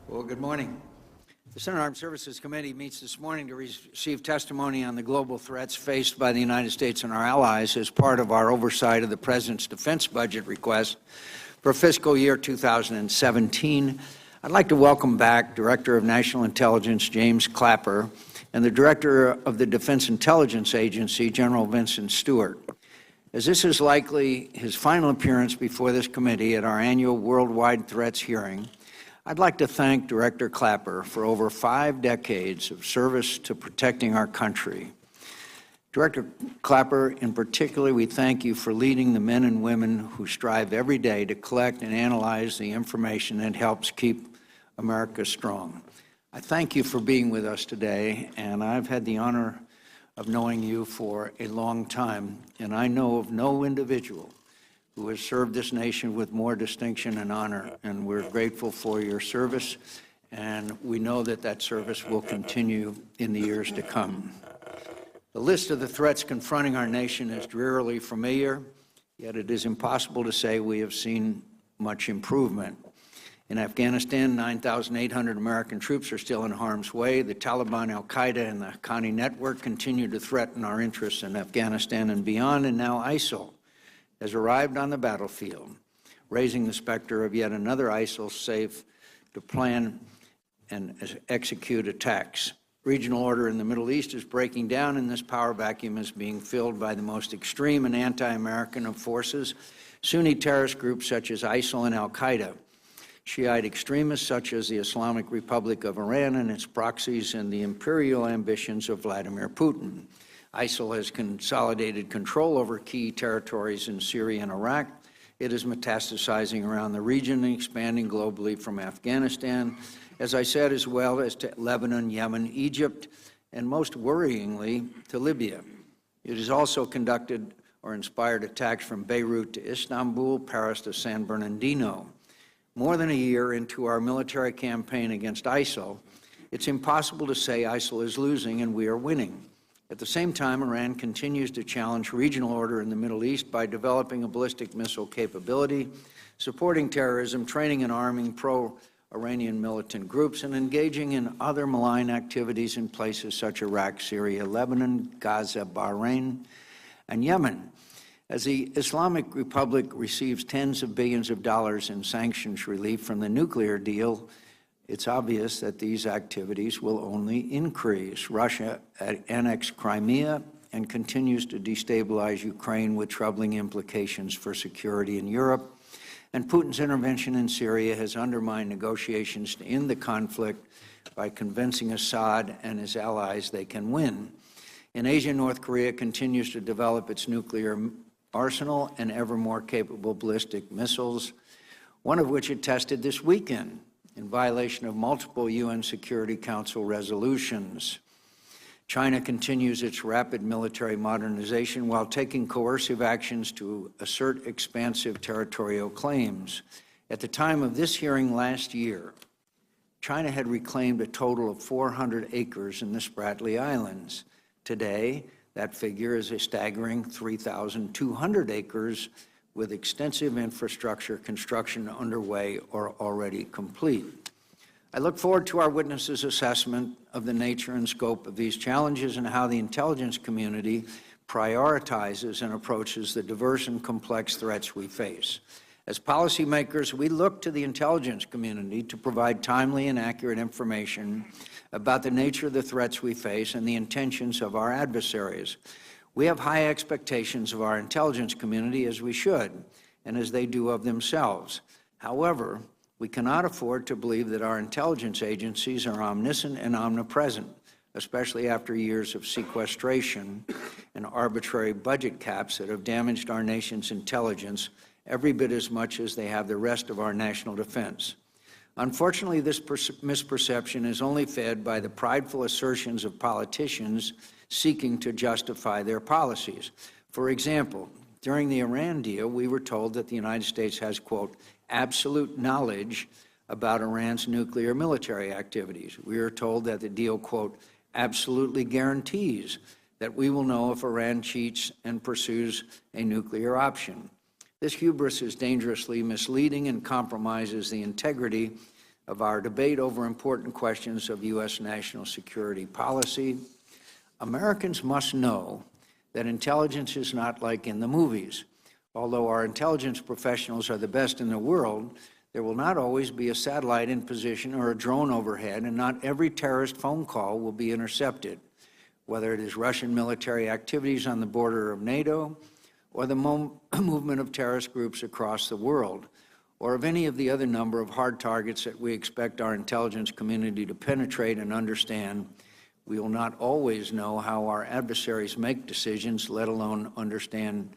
Well, good morning. The Senate Armed Services Committee meets this morning to receive testimony on the global threats faced by the United States and our allies as part of our oversight of the President's defense budget request for fiscal year 2017. I'd like to welcome back Director of National Intelligence James Clapper and the Director of the Defense Intelligence Agency, General Vincent Stewart. As this is likely his final appearance before this committee at our annual Worldwide Threats hearing, I'd like to thank Director Clapper for over 5 decades of service to protecting our country. Director Clapper, in particular, we thank you for leading the men and women who strive every day to collect and analyze the information that helps keep America strong. I thank you for being with us today, and I've had the honor of knowing you for a long time, and I know of no individual who has served this nation with more distinction and honor, and we're grateful for your service, and we know that that service will continue in the years to come. The list of the threats confronting our nation is drearily familiar, yet it is impossible to say we have seen much improvement. In Afghanistan, 9,800 American troops are still in harm's way. The Taliban, Al-Qaeda, and the Haqqani network continue to threaten our interests in Afghanistan and beyond, and now ISIL has arrived on the battlefield, raising the specter of yet another ISIL safe to plan and execute attacks. Regional order in the Middle East is breaking down, and this power vacuum is being filled by the most extreme and anti-American of forces, Sunni terrorist groups such as ISIL and Al-Qaeda, Shiite extremists such as the Islamic Republic of Iran and its proxies, and the imperial ambitions of Vladimir Putin. ISIL has consolidated control over key territories in Syria and Iraq. It is metastasizing around the region and expanding globally from Afghanistan, as I said, as well as to Lebanon, Yemen, Egypt, and most worryingly, to Libya. It has also conducted or inspired attacks from Beirut to Istanbul, Paris to San Bernardino. More than a year into our military campaign against ISIL, it's impossible to say ISIL is losing and we are winning. At the same time, Iran continues to challenge regional order in the Middle East by developing a ballistic missile capability, supporting terrorism, training and arming pro-Iranian militant groups, and engaging in other malign activities in places such as Iraq, Syria, Lebanon, Gaza, Bahrain, and Yemen. As the Islamic Republic receives tens of billions of dollars in sanctions relief from the nuclear deal, it's obvious that these activities will only increase. Russia annexed Crimea and continues to destabilize Ukraine with troubling implications for security in Europe. And Putin's intervention in Syria has undermined negotiations to end the conflict by convincing Assad and his allies they can win. In Asia, North Korea continues to develop its nuclear arsenal and ever more capable ballistic missiles, one of which it tested this weekend in violation of multiple UN Security Council resolutions. China continues its rapid military modernization while taking coercive actions to assert expansive territorial claims. At the time of this hearing last year, China had reclaimed a total of 400 acres in the Spratly Islands. Today, that figure is a staggering 3,200 acres, with extensive infrastructure construction underway or already complete. I look forward to our witnesses' assessment of the nature and scope of these challenges and how the intelligence community prioritizes and approaches the diverse and complex threats we face. As policymakers, we look to the intelligence community to provide timely and accurate information about the nature of the threats we face and the intentions of our adversaries. We have high expectations of our intelligence community, as we should, and as they do of themselves. However, we cannot afford to believe that our intelligence agencies are omniscient and omnipresent, especially after years of sequestration and arbitrary budget caps that have damaged our nation's intelligence every bit as much as they have the rest of our national defense. Unfortunately, this misperception is only fed by the prideful assertions of politicians seeking to justify their policies. For example, during the Iran deal, we were told that the United States has, quote, absolute knowledge about Iran's nuclear military activities. We are told that the deal, quote, absolutely guarantees that we will know if Iran cheats and pursues a nuclear option. This hubris is dangerously misleading and compromises the integrity of our debate over important questions of U.S. national security policy. Americans must know that intelligence is not like in the movies. Although our intelligence professionals are the best in the world, there will not always be a satellite in position or a drone overhead, and not every terrorist phone call will be intercepted, whether it is Russian military activities on the border of NATO, or the movement of terrorist groups across the world, or of any of the other number of hard targets that we expect our intelligence community to penetrate and understand. We will not always know how our adversaries make decisions, let alone understand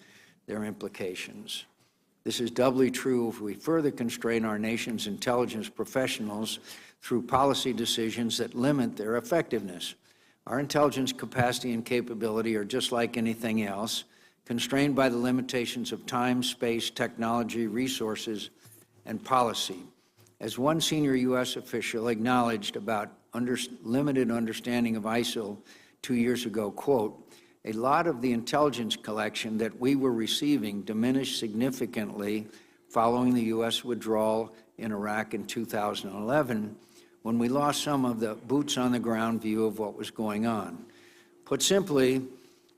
their implications. This is doubly true if we further constrain our nation's intelligence professionals through policy decisions that limit their effectiveness. Our intelligence capacity and capability are just like anything else, constrained by the limitations of time, space, technology, resources, and policy. As one senior U.S. official acknowledged about limited understanding of ISIL 2 years ago, quote, "A lot of the intelligence collection that we were receiving diminished significantly following the U.S. withdrawal in Iraq in 2011, when we lost some of the boots-on-the-ground view of what was going on. Put simply,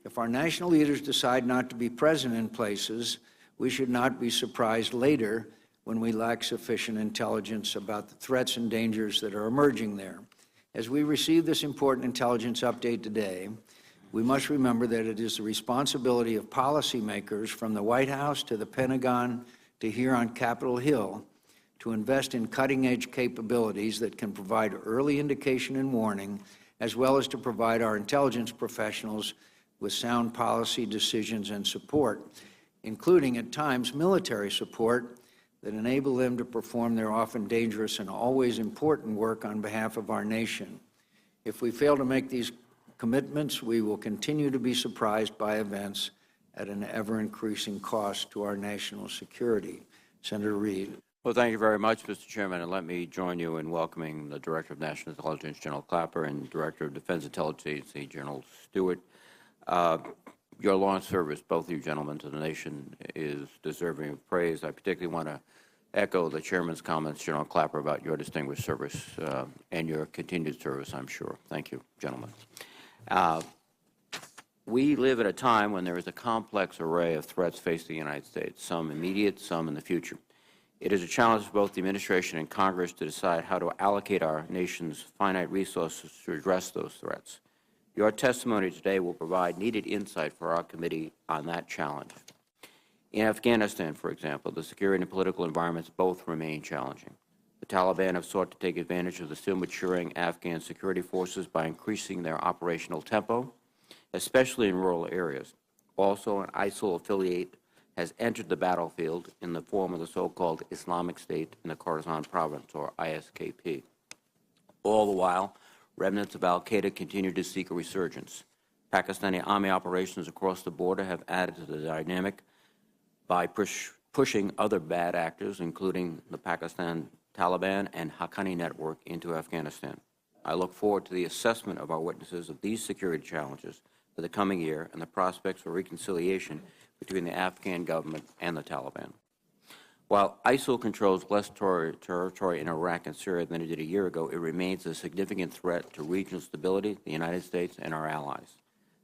if our national leaders decide not to be present in places, we should not be surprised later when we lack sufficient intelligence about the threats and dangers that are emerging there. As we receive this important intelligence update today, we must remember that it is the responsibility of policymakers from the White House to the Pentagon to here on Capitol Hill to invest in cutting-edge capabilities that can provide early indication and warning, as well as to provide our intelligence professionals with sound policy decisions and support, including at times military support that enable them to perform their often dangerous and always important work on behalf of our nation. If we fail to make these commitments, we will continue to be surprised by events at an ever-increasing cost to our national security." Senator Reid. Well, thank you very much, Mr. Chairman, and let me join you in welcoming the Director of National Intelligence, General Clapper, and Director of Defense Intelligence Agency, General Stewart. Your long service, both of you gentlemen, to the nation is deserving of praise. I particularly want to echo the Chairman's comments, General Clapper, about your distinguished service and your continued service, I'm sure. Thank you, gentlemen. We live at a time when there is a complex array of threats facing the United States, some immediate, some in the future. It is a challenge for both the administration and Congress to decide how to allocate our nation's finite resources to address those threats. Your testimony today will provide needed insight for our committee on that challenge. In Afghanistan, for example, the security and political environments both remain challenging. The Taliban have sought to take advantage of the still maturing Afghan security forces by increasing their operational tempo, especially in rural areas. Also, an ISIL affiliate has entered the battlefield in the form of the so-called Islamic State in the Khorasan province, or ISKP. All the while, remnants of al-Qaeda continue to seek a resurgence. Pakistani army operations across the border have added to the dynamic by pushing other bad actors, including the Pakistan Taliban and Haqqani network, into Afghanistan. I look forward to the assessment of our witnesses of these security challenges for the coming year and the prospects for reconciliation between the Afghan government and the Taliban. While ISIL controls less territory in Iraq and Syria than it did a year ago, it remains a significant threat to regional stability, the United States, and our allies.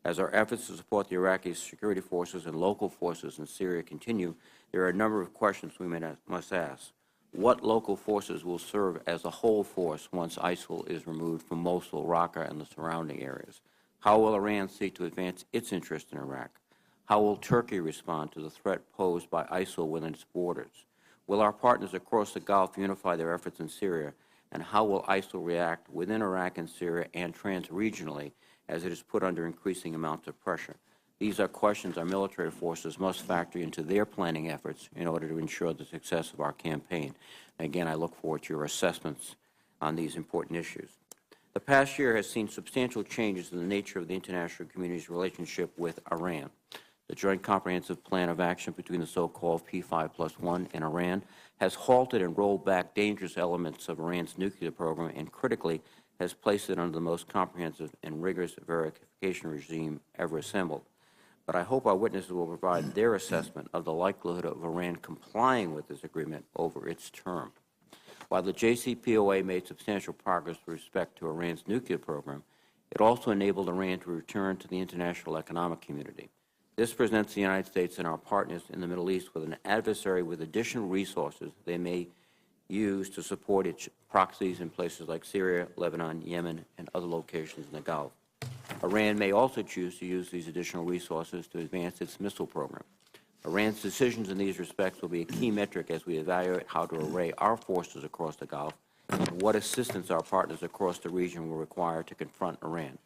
As our efforts to support the Iraqi security forces and local forces in Syria continue, there are a number of questions we must ask. What local forces will serve as a whole force once ISIL is removed from Mosul, Raqqa, and the surrounding areas? How will Iran seek to advance its interest in Iraq? How will Turkey respond to the threat posed by ISIL within its borders? Will our partners across the Gulf unify their efforts in Syria? And how will ISIL react within Iraq and Syria and trans-regionally as it is put under increasing amounts of pressure? These are questions our military forces must factor into their planning efforts in order to ensure the success of our campaign. Again, I look forward to your assessments on these important issues. The past year has seen substantial changes in the nature of the international community's relationship with Iran. The Joint Comprehensive Plan of Action between the so-called P5+1 and Iran has halted and rolled back dangerous elements of Iran's nuclear program and, critically, has placed it under the most comprehensive and rigorous verification regime ever assembled. But I hope our witnesses will provide their assessment of the likelihood of Iran complying with this agreement over its term. While the JCPOA made substantial progress with respect to Iran's nuclear program, it also enabled Iran to return to the international economic community. This presents the United States and our partners in the Middle East with an adversary with additional resources they may use to support its proxies in places like Syria, Lebanon, Yemen, and other locations in the Gulf. Iran may also choose to use these additional resources to advance its missile program. Iran's decisions in these respects will be a key metric as we evaluate how to array our forces across the Gulf and what assistance our partners across the region will require to confront Iran.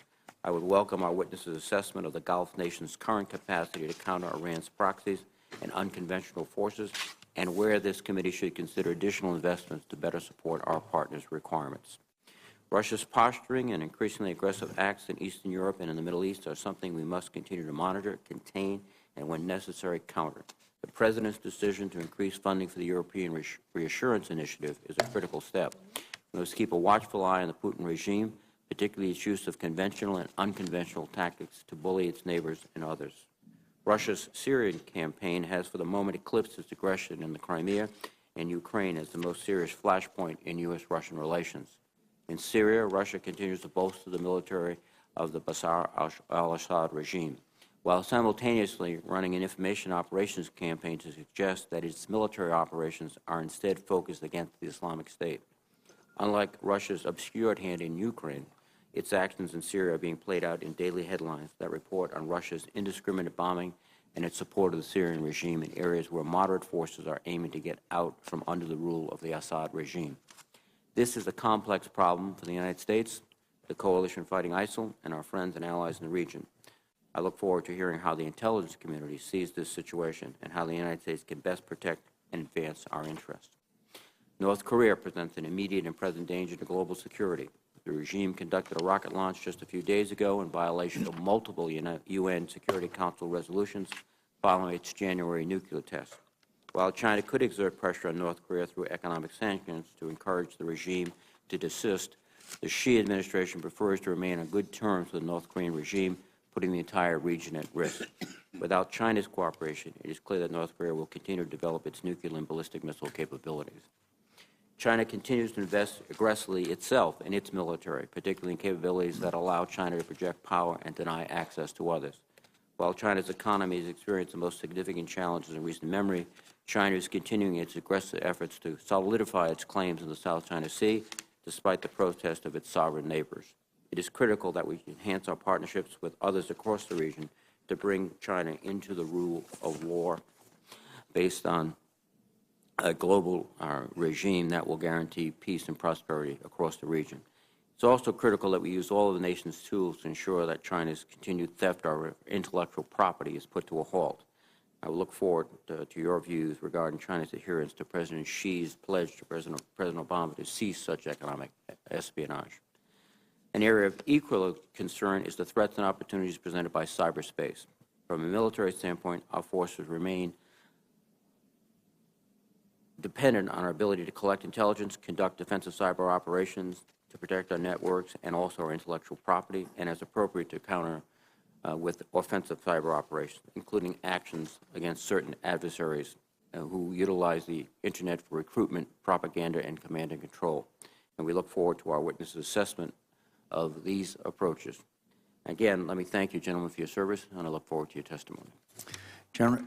I would welcome our witnesses' assessment of the Gulf nation's current capacity to counter Iran's proxies and unconventional forces, and where this committee should consider additional investments to better support our partners' requirements. Russia's posturing and increasingly aggressive acts in Eastern Europe and in the Middle East are something we must continue to monitor, contain, and when necessary, counter. The President's decision to increase funding for the European Reassurance Initiative is a critical step. We must keep a watchful eye on the Putin regime, particularly its use of conventional and unconventional tactics to bully its neighbors and others. Russia's Syrian campaign has for the moment eclipsed its aggression in the Crimea and Ukraine as the most serious flashpoint in U.S.-Russian relations. In Syria, Russia continues to bolster the military of the Bashar al-Assad regime, while simultaneously running an information operations campaign to suggest that its military operations are instead focused against the Islamic State. Unlike Russia's obscured hand in Ukraine, its actions in Syria are being played out in daily headlines that report on Russia's indiscriminate bombing and its support of the Syrian regime in areas where moderate forces are aiming to get out from under the rule of the Assad regime. This is a complex problem for the United States, the coalition fighting ISIL, and our friends and allies in the region. I look forward to hearing how the intelligence community sees this situation and how the United States can best protect and advance our interests. North Korea presents an immediate and present danger to global security. The regime conducted a rocket launch just a few days ago in violation of multiple UN Security Council resolutions following its January nuclear test. While China could exert pressure on North Korea through economic sanctions to encourage the regime to desist, the Xi administration prefers to remain on good terms with the North Korean regime, putting the entire region at risk. Without China's cooperation, it is clear that North Korea will continue to develop its nuclear and ballistic missile capabilities. China continues to invest aggressively itself in its military, particularly in capabilities that allow China to project power and deny access to others. While China's economy has experienced the most significant challenges in recent memory, China is continuing its aggressive efforts to solidify its claims in the South China Sea, despite the protest of its sovereign neighbors. It is critical that we enhance our partnerships with others across the region to bring China into the rule of law based on a global regime that will guarantee peace and prosperity across the region. It's also critical that we use all of the nation's tools to ensure that China's continued theft of our intellectual property is put to a halt. I will look forward to your views regarding China's adherence to President Xi's pledge to President Obama to cease such economic espionage. An area of equal concern is the threats and opportunities presented by cyberspace. From a military standpoint, our forces remain dependent on our ability to collect intelligence, conduct defensive cyber operations, to protect our networks and also our intellectual property, and as appropriate to counter with offensive cyber operations, including actions against certain adversaries who utilize the Internet for recruitment, propaganda, and command and control. And we look forward to our witnesses' assessment of these approaches. Again, let me thank you, gentlemen, for your service, and I look forward to your testimony.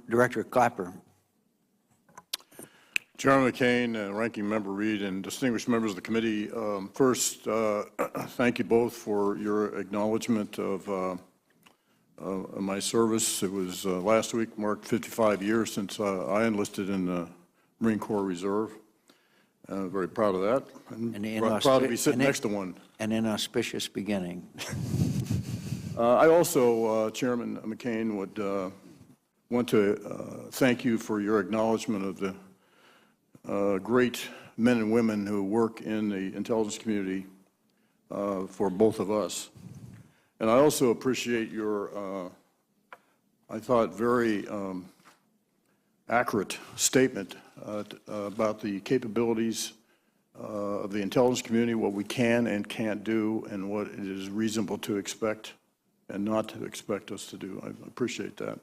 Director Clapper. Chairman McCain, Ranking Member Reed, and distinguished members of the committee, first, thank you both for your acknowledgement of my service. It was last week marked 55 years since I enlisted in the Marine Corps Reserve. Very proud of that, and proud to be sitting next to one. An inauspicious beginning. I also, Chairman McCain, would want to thank you for your acknowledgement of the great men and women who work in the intelligence community for both of us. And I also appreciate your, I thought, very accurate statement about the capabilities of the intelligence community, what we can and can't do, and what it is reasonable to expect and not to expect us to do. I appreciate that.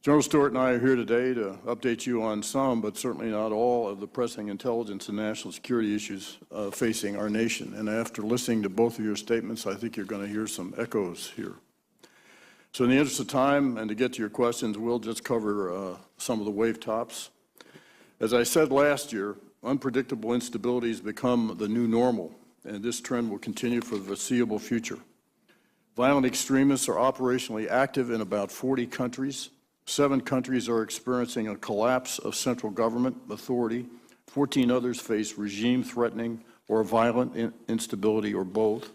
General Stewart and I are here today to update you on some, but certainly not all, of the pressing intelligence and national security issues facing our nation. And after listening to both of your statements, I think you're going to hear some echoes here. So in the interest of time and to get to your questions, we'll just cover some of the wave tops. As I said last year, unpredictable instability has become the new normal, and this trend will continue for the foreseeable future. Violent extremists are operationally active in about 40 countries. 7 countries are experiencing a collapse of central government authority. 14 others face regime-threatening or violent instability or both.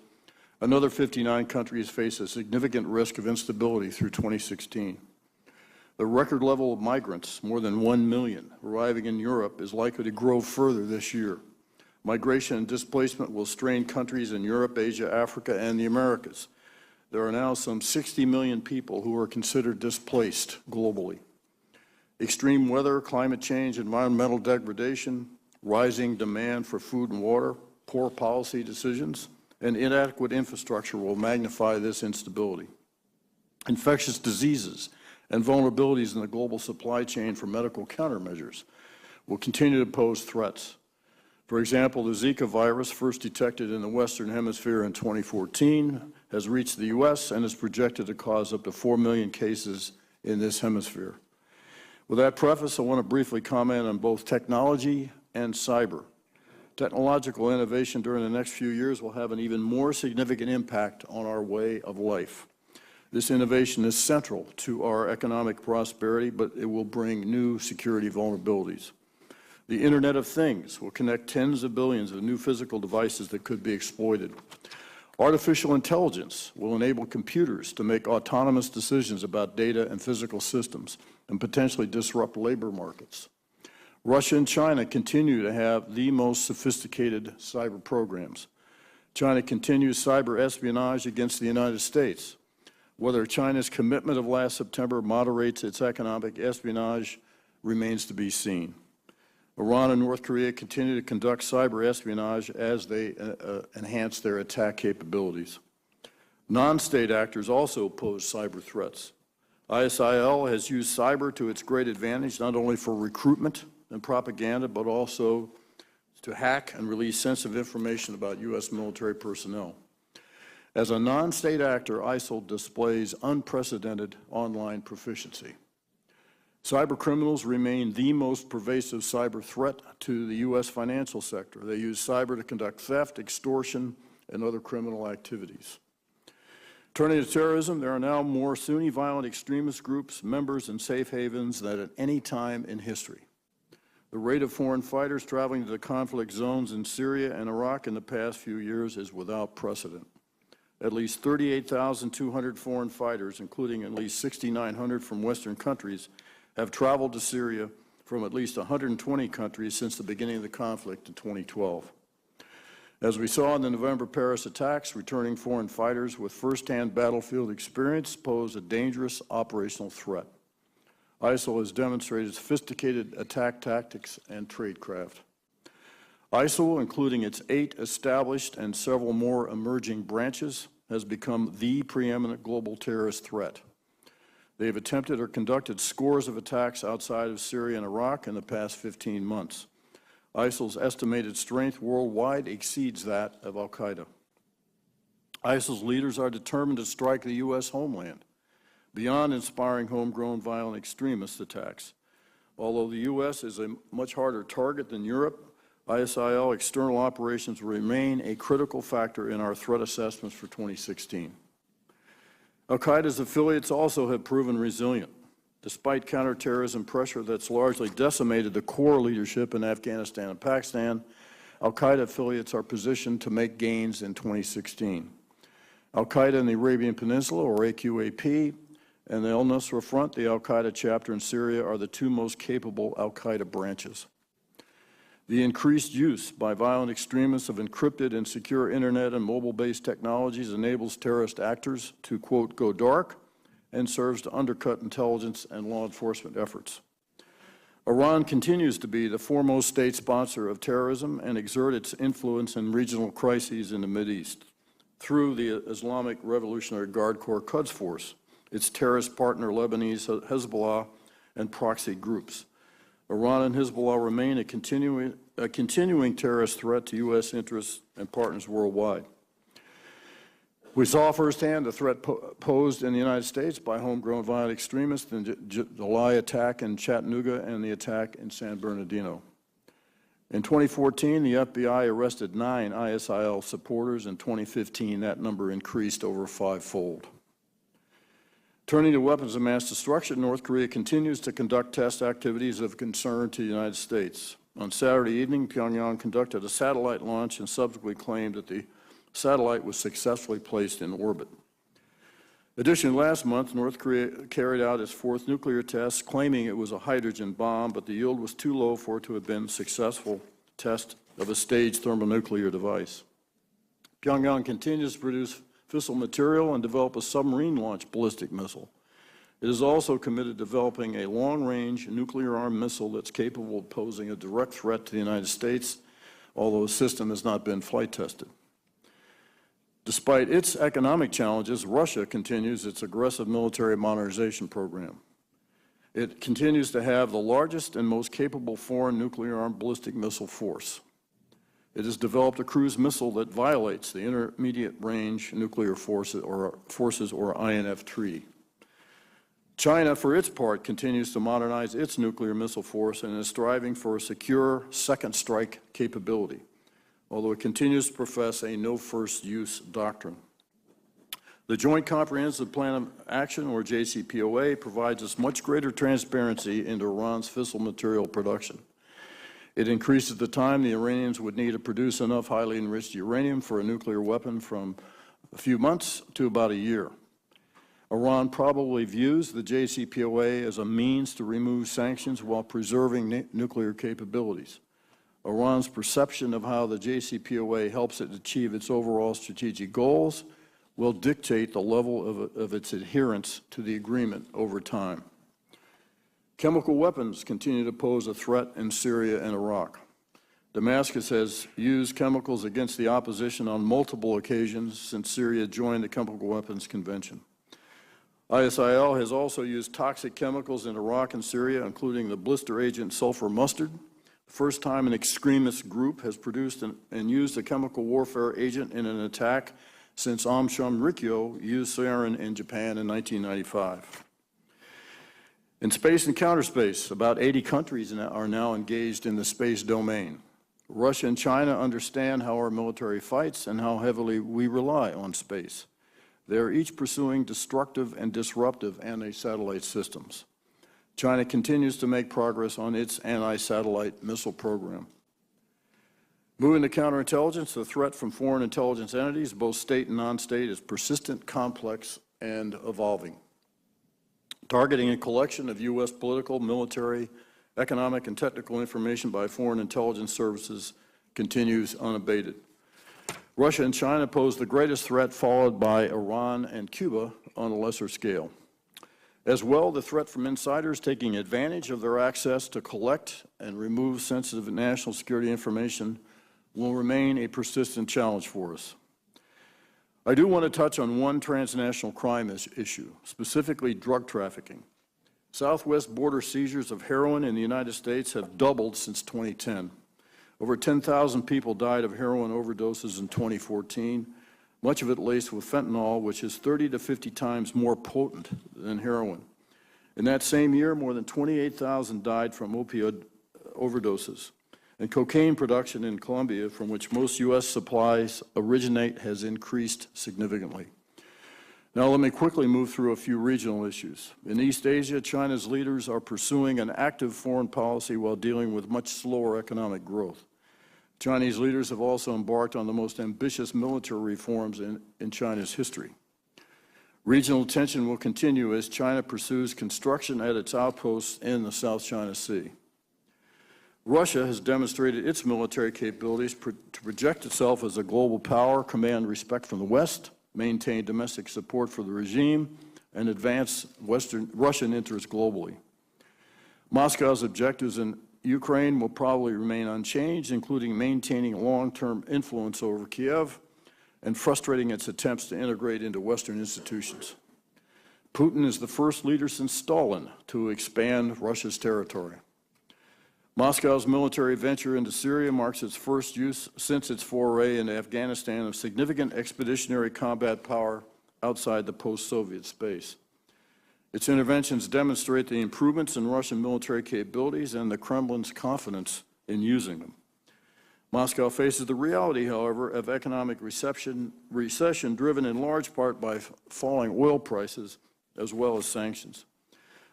Another 59 countries face a significant risk of instability through 2016. The record level of migrants, more than 1 million, arriving in Europe is likely to grow further this year. Migration and displacement will strain countries in Europe, Asia, Africa, and the Americas. There are now some 60 million people who are considered displaced globally. Extreme weather, climate change, environmental degradation, rising demand for food and water, poor policy decisions, and inadequate infrastructure will magnify this instability. Infectious diseases and vulnerabilities in the global supply chain for medical countermeasures will continue to pose threats. For example, the Zika virus, first detected in the Western Hemisphere in 2014, has reached the U.S. and is projected to cause up to 4 million cases in this hemisphere. With that preface, I want to briefly comment on both technology and cyber. Technological innovation during the next few years will have an even more significant impact on our way of life. This innovation is central to our economic prosperity, but it will bring new security vulnerabilities. The Internet of Things will connect tens of billions of new physical devices that could be exploited. Artificial intelligence will enable computers to make autonomous decisions about data and physical systems and potentially disrupt labor markets. Russia and China continue to have the most sophisticated cyber programs. China continues cyber espionage against the United States. Whether China's commitment of last September moderates its economic espionage remains to be seen. Iran and North Korea continue to conduct cyber espionage as they enhance their attack capabilities. Non-state actors also pose cyber threats. ISIL has used cyber to its great advantage, not only for recruitment and propaganda, but also to hack and release sensitive information about U.S. military personnel. As a non-state actor, ISIL displays unprecedented online proficiency. Cyber criminals remain the most pervasive cyber threat to the U.S. financial sector. They use cyber to conduct theft, extortion, and other criminal activities. Turning to terrorism, there are now more Sunni violent extremist groups, members, and safe havens than at any time in history. The rate of foreign fighters traveling to the conflict zones in Syria and Iraq in the past few years is without precedent. At least 38,200 foreign fighters, including at least 6,900 from Western countries, have traveled to Syria from at least 120 countries since the beginning of the conflict in 2012. As we saw in the November Paris attacks, returning foreign fighters with first-hand battlefield experience pose a dangerous operational threat. ISIL has demonstrated sophisticated attack tactics and tradecraft. ISIL, including its 8 established and several more emerging branches, has become the preeminent global terrorist threat. They have attempted or conducted scores of attacks outside of Syria and Iraq in the past 15 months. ISIL's estimated strength worldwide exceeds that of al-Qaeda. ISIL's leaders are determined to strike the U.S. homeland, beyond inspiring homegrown violent extremist attacks. Although the U.S. is a much harder target than Europe, ISIL external operations will remain a critical factor in our threat assessments for 2016. Al-Qaeda's affiliates also have proven resilient. Despite counterterrorism pressure that's largely decimated the core leadership in Afghanistan and Pakistan, Al-Qaeda affiliates are positioned to make gains in 2016. Al-Qaeda in the Arabian Peninsula, or AQAP, and the al-Nusra Front, the Al-Qaeda chapter in Syria, are the 2 most capable Al-Qaeda branches. The increased use by violent extremists of encrypted and secure internet and mobile-based technologies enables terrorist actors to, quote, go dark, and serves to undercut intelligence and law enforcement efforts. Iran continues to be the foremost state sponsor of terrorism and exert its influence in regional crises in the Mideast through the Islamic Revolutionary Guard Corps Quds Force, its terrorist partner Lebanese Hezbollah, and proxy groups. Iran and Hezbollah remain a continuing terrorist threat to U.S. interests and partners worldwide. We saw firsthand the threat posed in the United States by homegrown violent extremists in the July attack in Chattanooga and the attack in San Bernardino. In 2014, the FBI arrested 9 ISIL supporters. In 2015, that number increased over 5-fold. Turning to weapons of mass destruction, North Korea continues to conduct test activities of concern to the United States. On Saturday evening, Pyongyang conducted a satellite launch and subsequently claimed that the satellite was successfully placed in orbit. Additionally, last month, North Korea carried out its 4th nuclear test, claiming it was a hydrogen bomb, but the yield was too low for it to have been a successful test of a staged thermonuclear device. Pyongyang continues to produce fissile material and develop a submarine-launched ballistic missile. It is also committed to developing a long-range nuclear-armed missile that's capable of posing a direct threat to the United States, although the system has not been flight tested. Despite its economic challenges, Russia continues its aggressive military modernization program. It continues to have the largest and most capable foreign nuclear-armed ballistic missile force. It has developed a cruise missile that violates the Intermediate Range Nuclear Forces, or INF-3. China, for its part, continues to modernize its nuclear missile force and is striving for a secure second strike capability, although it continues to profess a no-first-use doctrine. The Joint Comprehensive Plan of Action, or JCPOA, provides us much greater transparency into Iran's fissile material production. It increases the time the Iranians would need to produce enough highly enriched uranium for a nuclear weapon from a few months to about a year. Iran probably views the JCPOA as a means to remove sanctions while preserving nuclear capabilities. Iran's perception of how the JCPOA helps it achieve its overall strategic goals will dictate the level of its adherence to the agreement over time. Chemical weapons continue to pose a threat in Syria and Iraq. Damascus has used chemicals against the opposition on multiple occasions since Syria joined the Chemical Weapons Convention. ISIL has also used toxic chemicals in Iraq and Syria, including the blister agent sulfur mustard. The first time an extremist group has produced and used a chemical warfare agent in an attack since Aum Shinrikyo used sarin in Japan in 1995. In space and counterspace, about 80 countries are now engaged in the space domain. Russia and China understand how our military fights and how heavily we rely on space. They are each pursuing destructive and disruptive anti-satellite systems. China continues to make progress on its anti-satellite missile program. Moving to counterintelligence, the threat from foreign intelligence entities, both state and non-state, is persistent, complex, and evolving. Targeting a collection of U.S. political, military, economic, and technical information by foreign intelligence services continues unabated. Russia and China pose the greatest threat, followed by Iran and Cuba on a lesser scale. As well, the threat from insiders taking advantage of their access to collect and remove sensitive national security information will remain a persistent challenge for us. I do want to touch on one transnational crime issue, specifically drug trafficking. Southwest border seizures of heroin in the United States have doubled since 2010. Over 10,000 people died of heroin overdoses in 2014, much of it laced with fentanyl, which is 30 to 50 times more potent than heroin. In that same year, more than 28,000 died from opioid overdoses. And cocaine production in Colombia, from which most U.S. supplies originate, has increased significantly. Now let me quickly move through a few regional issues. In East Asia, China's leaders are pursuing an active foreign policy while dealing with much slower economic growth. Chinese leaders have also embarked on the most ambitious military reforms in China's history. Regional tension will continue as China pursues construction at its outposts in the South China Sea. Russia has demonstrated its military capabilities to project itself as a global power, command respect from the West, maintain domestic support for the regime, and advance Russian interests globally. Moscow's objectives in Ukraine will probably remain unchanged, including maintaining long-term influence over Kiev and frustrating its attempts to integrate into Western institutions. Putin is the first leader since Stalin to expand Russia's territory. Moscow's military venture into Syria marks its first use since its foray into Afghanistan of significant expeditionary combat power outside the post-Soviet space. Its interventions demonstrate the improvements in Russian military capabilities and the Kremlin's confidence in using them. Moscow faces the reality, however, of economic recession driven in large part by falling oil prices as well as sanctions.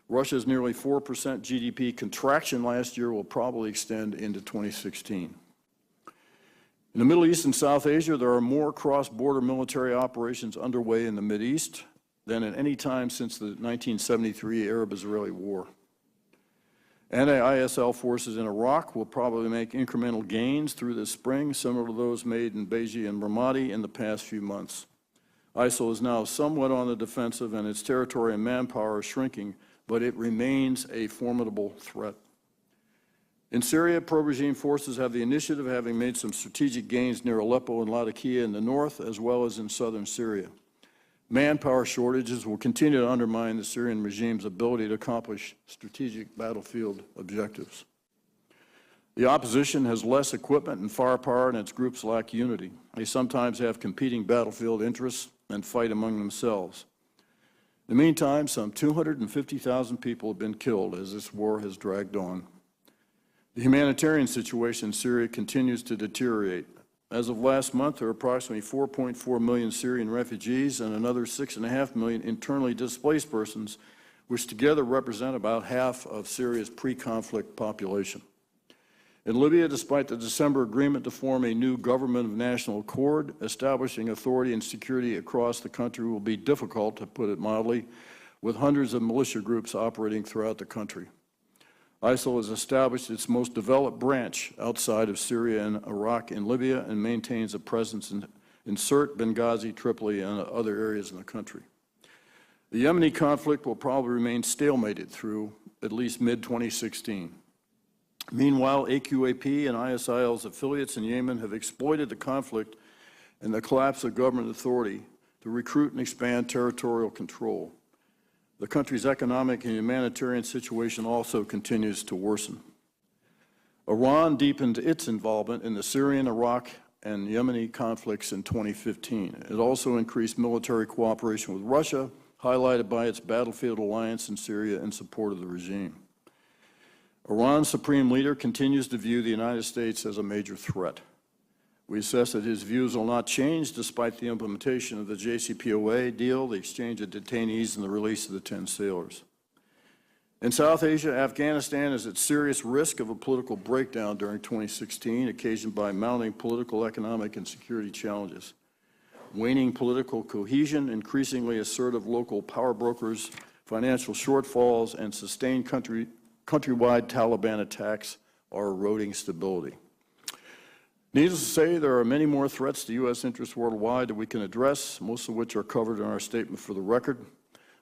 Russia's nearly 4% GDP contraction last year will probably extend into 2016. In the Middle East and South Asia, there are more cross-border military operations underway in the Mideast than at any time since the 1973 Arab-Israeli War. Anti-ISIL forces in Iraq will probably make incremental gains through this spring, similar to those made in Beji and Ramadi in the past few months. ISIL is now somewhat on the defensive, and its territory and manpower are shrinking, but it remains a formidable threat. In Syria, pro-regime forces have the initiative, having made some strategic gains near Aleppo and Latakia in the north, as well as in southern Syria. Manpower shortages will continue to undermine the Syrian regime's ability to accomplish strategic battlefield objectives. The opposition has less equipment and firepower, and its groups lack unity. They sometimes have competing battlefield interests and fight among themselves. In the meantime, some 250,000 people have been killed as this war has dragged on. The humanitarian situation in Syria continues to deteriorate. As of last month, there are approximately 4.4 million Syrian refugees and another 6.5 million internally displaced persons, which together represent about half of Syria's pre-conflict population. In Libya, despite the December agreement to form a new government of national accord, establishing authority and security across the country will be difficult, to put it mildly, with hundreds of militia groups operating throughout the country. ISIL has established its most developed branch outside of Syria and Iraq in Libya and maintains a presence in Sirte, Benghazi, Tripoli, and other areas in the country. The Yemeni conflict will probably remain stalemated through at least mid-2016. Meanwhile, AQAP and ISIL's affiliates in Yemen have exploited the conflict and the collapse of government authority to recruit and expand territorial control. The country's economic and humanitarian situation also continues to worsen. Iran deepened its involvement in the Syrian, Iraq, and Yemeni conflicts in 2015. It also increased military cooperation with Russia, highlighted by its battlefield alliance in Syria in support of the regime. Iran's supreme leader continues to view the United States as a major threat. We assess that his views will not change despite the implementation of the JCPOA deal, the exchange of detainees, and the release of the 10 sailors. In South Asia, Afghanistan is at serious risk of a political breakdown during 2016, occasioned by mounting political, economic, and security challenges. Waning political cohesion, increasingly assertive local power brokers, financial shortfalls, and sustained countrywide Taliban attacks are eroding stability. Needless to say, there are many more threats to U.S. interests worldwide that we can address, most of which are covered in our statement for the record.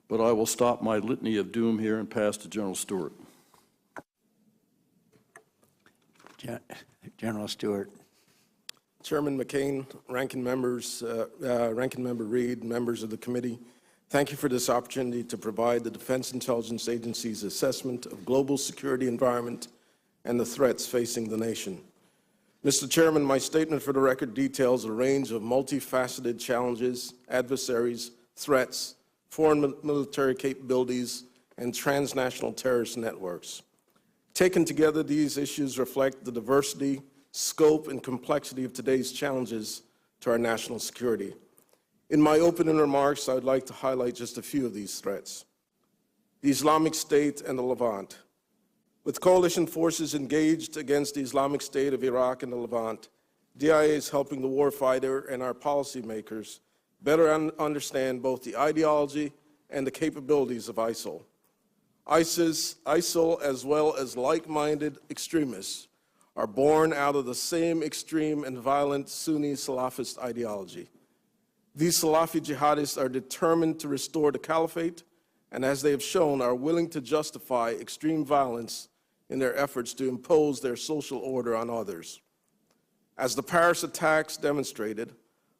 But I will stop my litany of doom here and pass to General Stewart. General Stewart. Chairman McCain, Ranking Member Reid, members of the committee, thank you for this opportunity to provide the Defense Intelligence Agency's assessment of global security environment and the threats facing the nation. Mr. Chairman, my statement for the record details a range of multifaceted challenges, adversaries, threats, foreign military capabilities, and transnational terrorist networks. Taken together, these issues reflect the diversity, scope, and complexity of today's challenges to our national security. In my opening remarks, I would like to highlight just a few of these threats. The Islamic State and the Levant. With coalition forces engaged against the Islamic State of Iraq and the Levant, DIA is helping the warfighter and our policymakers better understand both the ideology and the capabilities of ISIL. ISIL, as well as like-minded extremists, are born out of the same extreme and violent Sunni Salafist ideology. These Salafi jihadists are determined to restore the caliphate, and as they have shown, are willing to justify extreme violence in their efforts to impose their social order on others. As the Paris attacks demonstrated,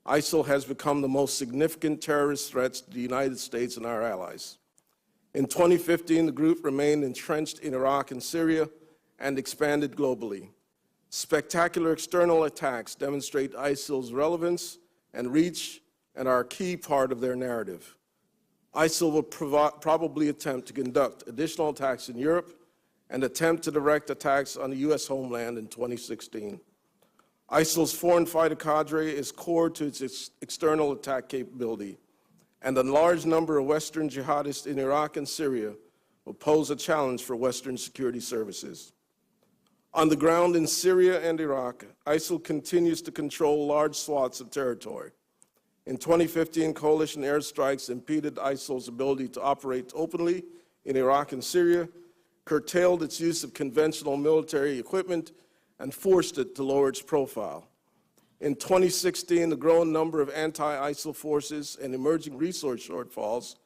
ISIL has become the most significant terrorist threats to the United States and our allies. In 2015, the group remained entrenched in Iraq and Syria and expanded globally. Spectacular external attacks demonstrate ISIL's relevance and reach and are a key part of their narrative. ISIL will probably attempt to conduct additional attacks in Europe and attempt to direct attacks on the U.S. homeland in 2016. ISIL's foreign fighter cadre is core to its external attack capability, and a large number of Western jihadists in Iraq and Syria will pose a challenge for Western security services. On the ground in Syria and Iraq, ISIL continues to control large swaths of territory. In 2015, coalition airstrikes impeded ISIL's ability to operate openly in Iraq and Syria, curtailed its use of conventional military equipment, and forced it to lower its profile. In 2016, the growing number of anti-ISIL forces and emerging resource shortfalls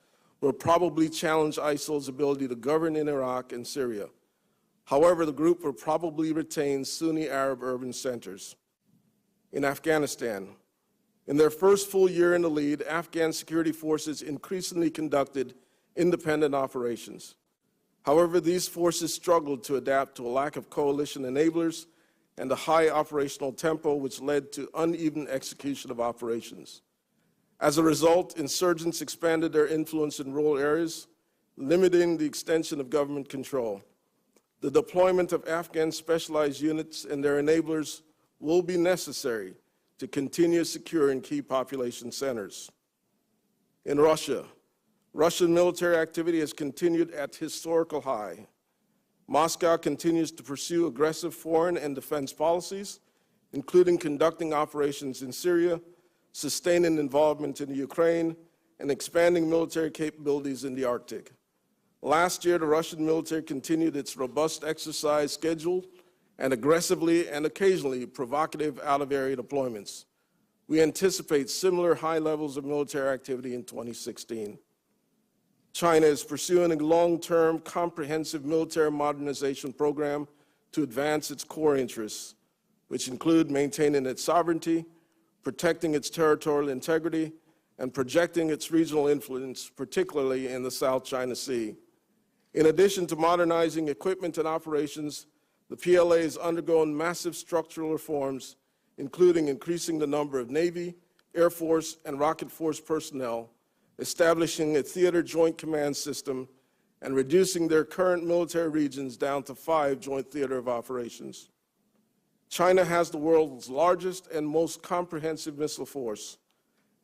will probably challenge ISIL's ability to govern in Iraq and Syria. However, the group will probably retain Sunni Arab urban centers. In Afghanistan, in their first full year in the lead, Afghan security forces increasingly conducted independent operations. However, these forces struggled to adapt to a lack of coalition enablers and a high operational tempo, which led to uneven execution of operations. As a result, insurgents expanded their influence in rural areas, limiting the extension of government control. The deployment of Afghan specialized units and their enablers will be necessary to continue securing key population centers. In Russia, Russian military activity has continued at historical high. Moscow continues to pursue aggressive foreign and defense policies, including conducting operations in Syria, sustaining involvement in Ukraine, and expanding military capabilities in the Arctic. Last year, the Russian military continued its robust exercise schedule and aggressively and occasionally provocative out-of-area deployments. We anticipate similar high levels of military activity in 2016. China is pursuing a long-term, comprehensive military modernization program to advance its core interests, which include maintaining its sovereignty, protecting its territorial integrity, and projecting its regional influence, particularly in the South China Sea. In addition to modernizing equipment and operations, the PLA is undergoing massive structural reforms, including increasing the number of Navy, Air Force, and Rocket Force personnel, establishing a theater joint command system, and reducing their current military regions down to 5 joint theater of operations. China has the world's largest and most comprehensive missile force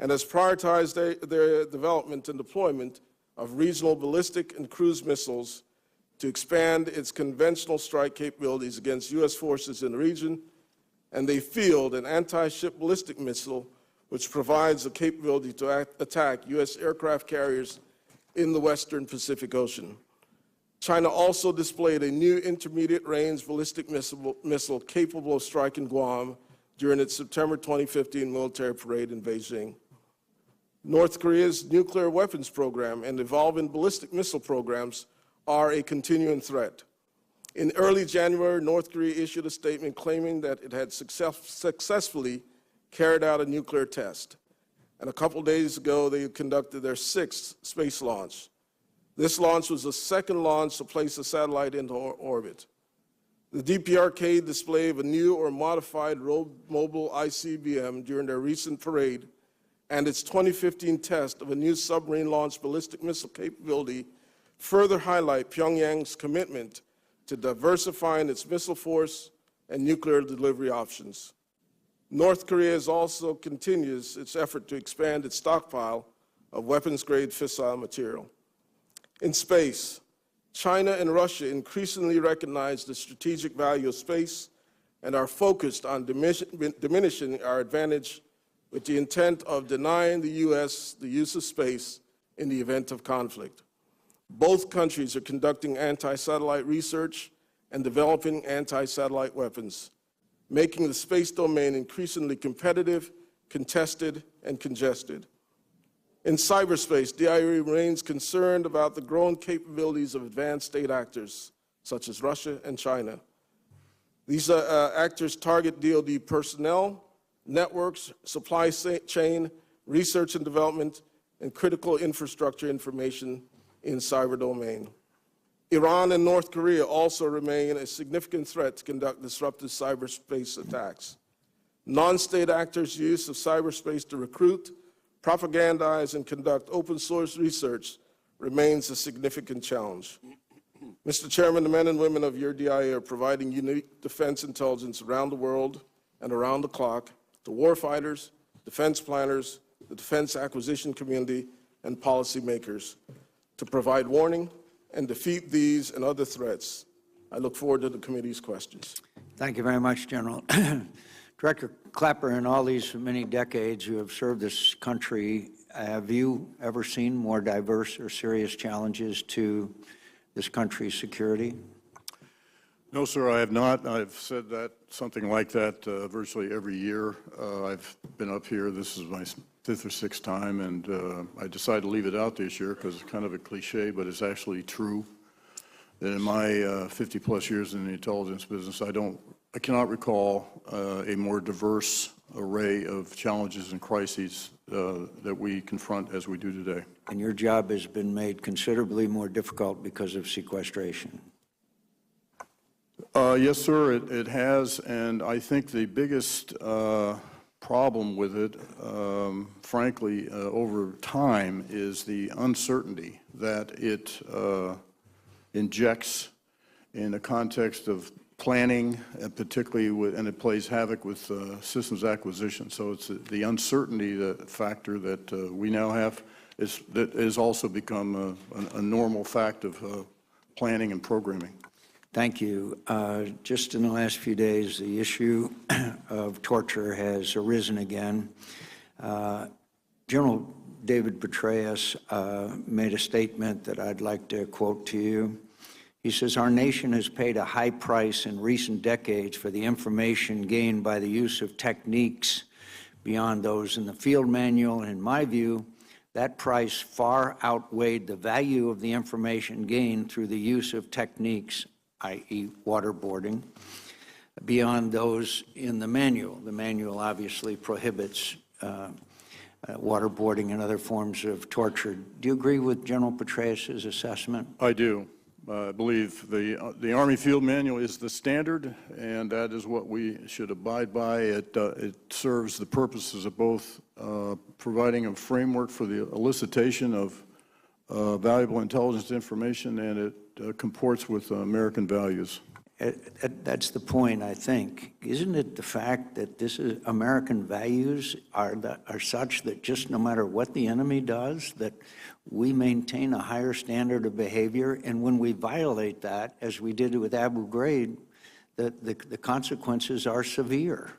and has prioritized their development and deployment of regional ballistic and cruise missiles to expand its conventional strike capabilities against U.S. forces in the region, and they field an anti-ship ballistic missile which provides the capability to attack U.S. aircraft carriers in the Western Pacific Ocean. China also displayed a new intermediate-range ballistic missile capable of striking Guam during its September 2015 military parade in Beijing. North Korea's nuclear weapons program and evolving ballistic missile programs are a continuing threat. In early January, North Korea issued a statement claiming that it had successfully carried out a nuclear test. And a couple days ago, they conducted their 6th space launch. This launch was the second launch to place a satellite into orbit. The DPRK display of a new or modified mobile ICBM during their recent parade and its 2015 test of a new submarine-launched ballistic missile capability further highlight Pyongyang's commitment to diversifying its missile force and nuclear delivery options. North Korea also continues its effort to expand its stockpile of weapons-grade fissile material. In space, China and Russia increasingly recognize the strategic value of space and are focused on diminishing our advantage with the intent of denying the U.S. the use of space in the event of conflict. Both countries are conducting anti-satellite research and developing anti-satellite weapons, making the space domain increasingly competitive, contested, and congested. In cyberspace, DIA remains concerned about the growing capabilities of advanced state actors, such as Russia and China. These actors target DoD personnel, networks, supply chain, research and development, and critical infrastructure information in cyber domain. Iran and North Korea also remain a significant threat to conduct disruptive cyberspace attacks. Non-state actors' use of cyberspace to recruit, propagandize, and conduct open-source research remains a significant challenge. Mr. Chairman, the men and women of your DIA are providing unique defense intelligence around the world and around the clock to warfighters, defense planners, the defense acquisition community, and policymakers to provide warning and defeat these and other threats. I look forward to the committee's questions. Thank you very much, General. Director Clapper, in all these many decades you have served this country, have you ever seen more diverse or serious challenges to this country's security? No, sir, I have not. I've said that, something like that, virtually every year. I've been up here. This is my 5th or 6th time, and I decided to leave it out this year because it's kind of a cliche, but it's actually true that in my 50-plus years in the intelligence business, I cannot recall a more diverse array of challenges and crises that we confront as we do today. And your job has been made considerably more difficult because of sequestration. Yes, sir, it has, and I think the biggest problem with it, frankly, over time, is the uncertainty that it injects in the context of planning, and particularly and it plays havoc with systems acquisition. So it's the uncertainty factor that we now have that has also become a normal fact of planning and programming. Thank you. Just in the last few days, the issue of torture has arisen again. General David Petraeus made a statement that I'd like to quote to you. He says, "Our nation has paid a high price in recent decades for the information gained by the use of techniques beyond those in the field manual. In my view, that price far outweighed the value of the information gained through the use of techniques, i.e. waterboarding, beyond those in the manual." The manual obviously prohibits waterboarding and other forms of torture. Do you agree with General Petraeus' assessment? I do. I believe the Army Field Manual is the standard, and that is what we should abide by. It serves the purposes of both providing a framework for the elicitation of valuable intelligence information, and it comports with American values. That's the point, I think. Isn't it the fact that American values are such that just no matter what the enemy does, that we maintain a higher standard of behavior, and when we violate that, as we did with Abu Ghraib, the consequences are severe?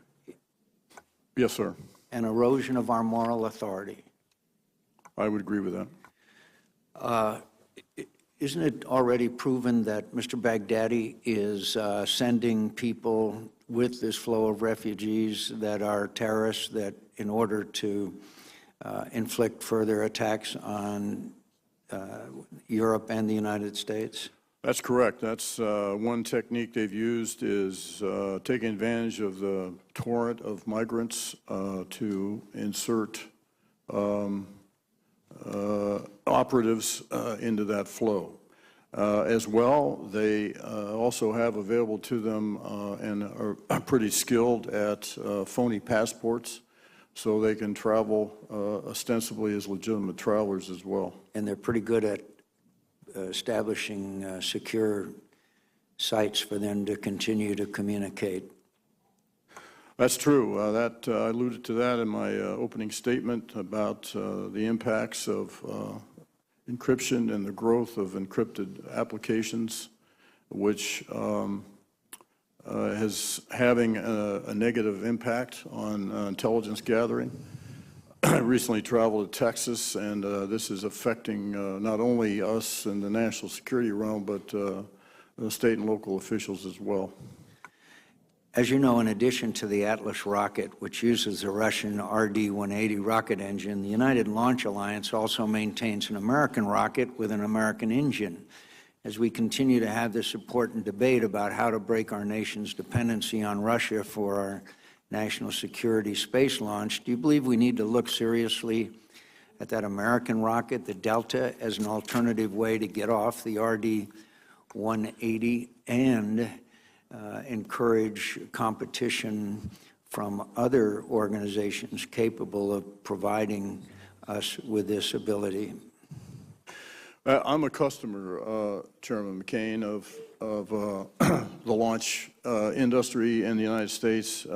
Yes, sir. An erosion of our moral authority. I would agree with that. Isn't it already proven that Mr. Baghdadi is sending people with this flow of refugees that are terrorists, that in order to inflict further attacks on Europe and the United States? That's correct. That's one technique they've used is taking advantage of the torrent of migrants to insert operatives into that flow. As well, they also have available to them and are pretty skilled at phony passports, so they can travel ostensibly as legitimate travelers as well. And they're pretty good at establishing secure sites for them to continue to communicate. That's true. I alluded to that in my opening statement about the impacts of encryption and the growth of encrypted applications, which is having a negative impact on intelligence gathering. I recently traveled to Texas, and this is affecting not only us in the national security realm, but the state and local officials as well. As you know, in addition to the Atlas rocket, which uses the Russian RD-180 rocket engine, the United Launch Alliance also maintains an American rocket with an American engine. As we continue to have this important debate about how to break our nation's dependency on Russia for our national security space launch, do you believe we need to look seriously at that American rocket, the Delta, as an alternative way to get off the RD-180 and encourage competition from other organizations capable of providing us with this ability. I'm a customer, Chairman McCain, of the launch industry in the United States.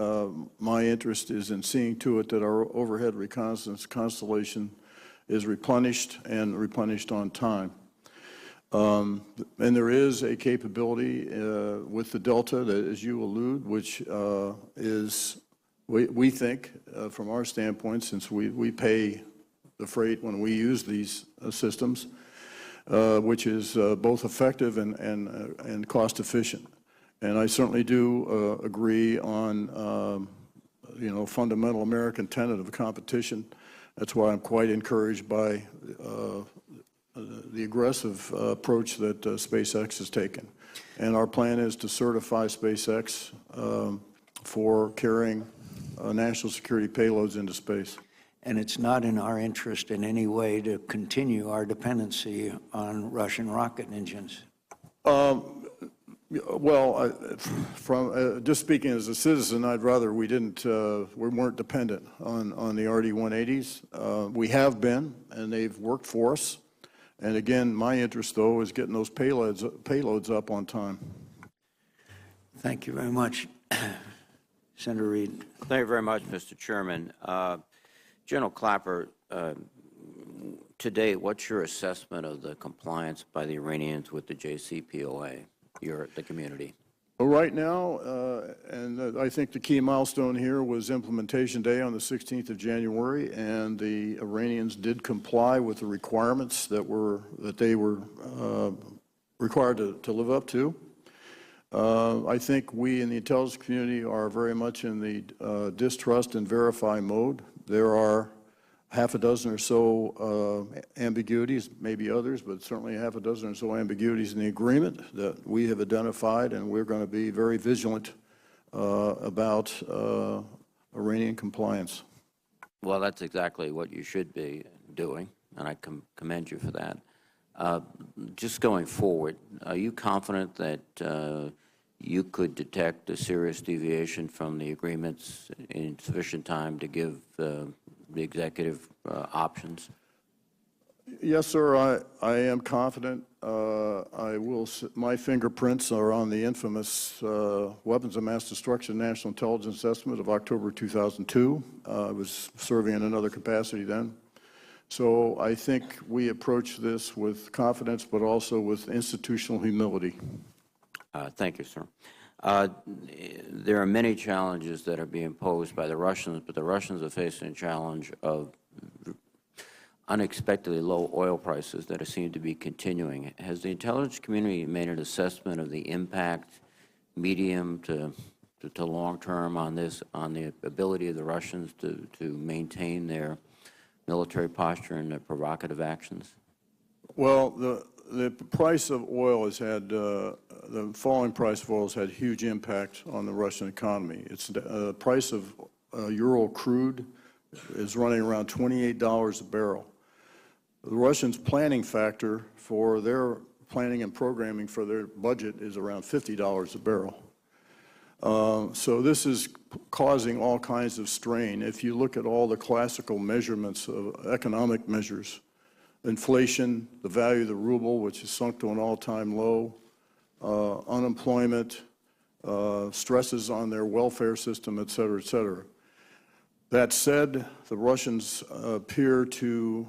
My interest is in seeing to it that our overhead reconnaissance constellation is replenished and replenished on time. And there is a capability with the Delta, that, as you allude, which is, we think, from our standpoint, since we pay the freight when we use these systems, which is both effective and cost efficient. And I certainly do agree on, fundamental American tenet of competition. That's why I'm quite encouraged by the aggressive approach that SpaceX has taken. And our plan is to certify SpaceX for carrying national security payloads into space. And it's not in our interest in any way to continue our dependency on Russian rocket engines. Well, from just speaking as a citizen, I'd rather we weren't dependent on the RD-180s. We have been, and they've worked for us. And again, my interest, though, is getting those payloads up on time. Thank you very much, Senator Reid. Thank you very much, Mr. Chairman. General Clapper, today, what's your assessment of the compliance by the Iranians with the JCPOA, the community? Well, right now, and I think the key milestone here was Implementation Day on the 16th of January, and the Iranians did comply with the requirements that they were required to live up to. I think we in the intelligence community are very much in the distrust and verify mode. There are half a dozen or so ambiguities, maybe others, but certainly half a dozen or so ambiguities in the agreement that we have identified, and we're going to be very vigilant about Iranian compliance. Well, that's exactly what you should be doing, and I commend you for that. Just going forward, are you confident that you could detect a serious deviation from the agreements in sufficient time to give the executive options? Yes, sir. I am confident. My fingerprints are on the infamous Weapons of Mass Destruction National Intelligence Estimate of October 2002. I was serving in another capacity then. So I think we approach this with confidence, but also with institutional humility. Thank you, sir. There are many challenges that are being posed by the Russians, but the Russians are facing a challenge of unexpectedly low oil prices that seem to be continuing. Has the intelligence community made an assessment of the impact, medium to long term, on this, on the ability of the Russians to maintain their military posture and their provocative actions? Well, the price of oil has had, the falling price of oil has had huge impact on the Russian economy. The price of Ural crude is running around $28 a barrel. The Russians' planning factor for their planning and programming for their budget is around $50 a barrel. So this is causing all kinds of strain. If you look at all the classical measurements of economic measures, inflation, the value of the ruble, which is sunk to an all-time low, unemployment, stresses on their welfare system, et cetera, et cetera. That said, the Russians appear to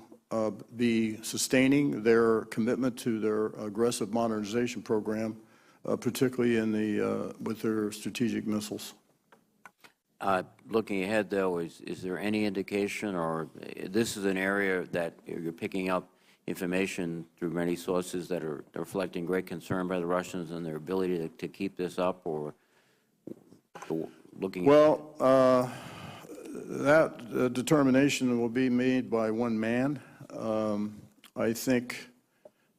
be sustaining their commitment to their aggressive modernization program, particularly with their strategic missiles. Looking ahead, though, is there any indication, or this is an area that you're picking up information through many sources that are reflecting great concern by the Russians and their ability to keep this up, or looking? Well, that determination will be made by one man. I think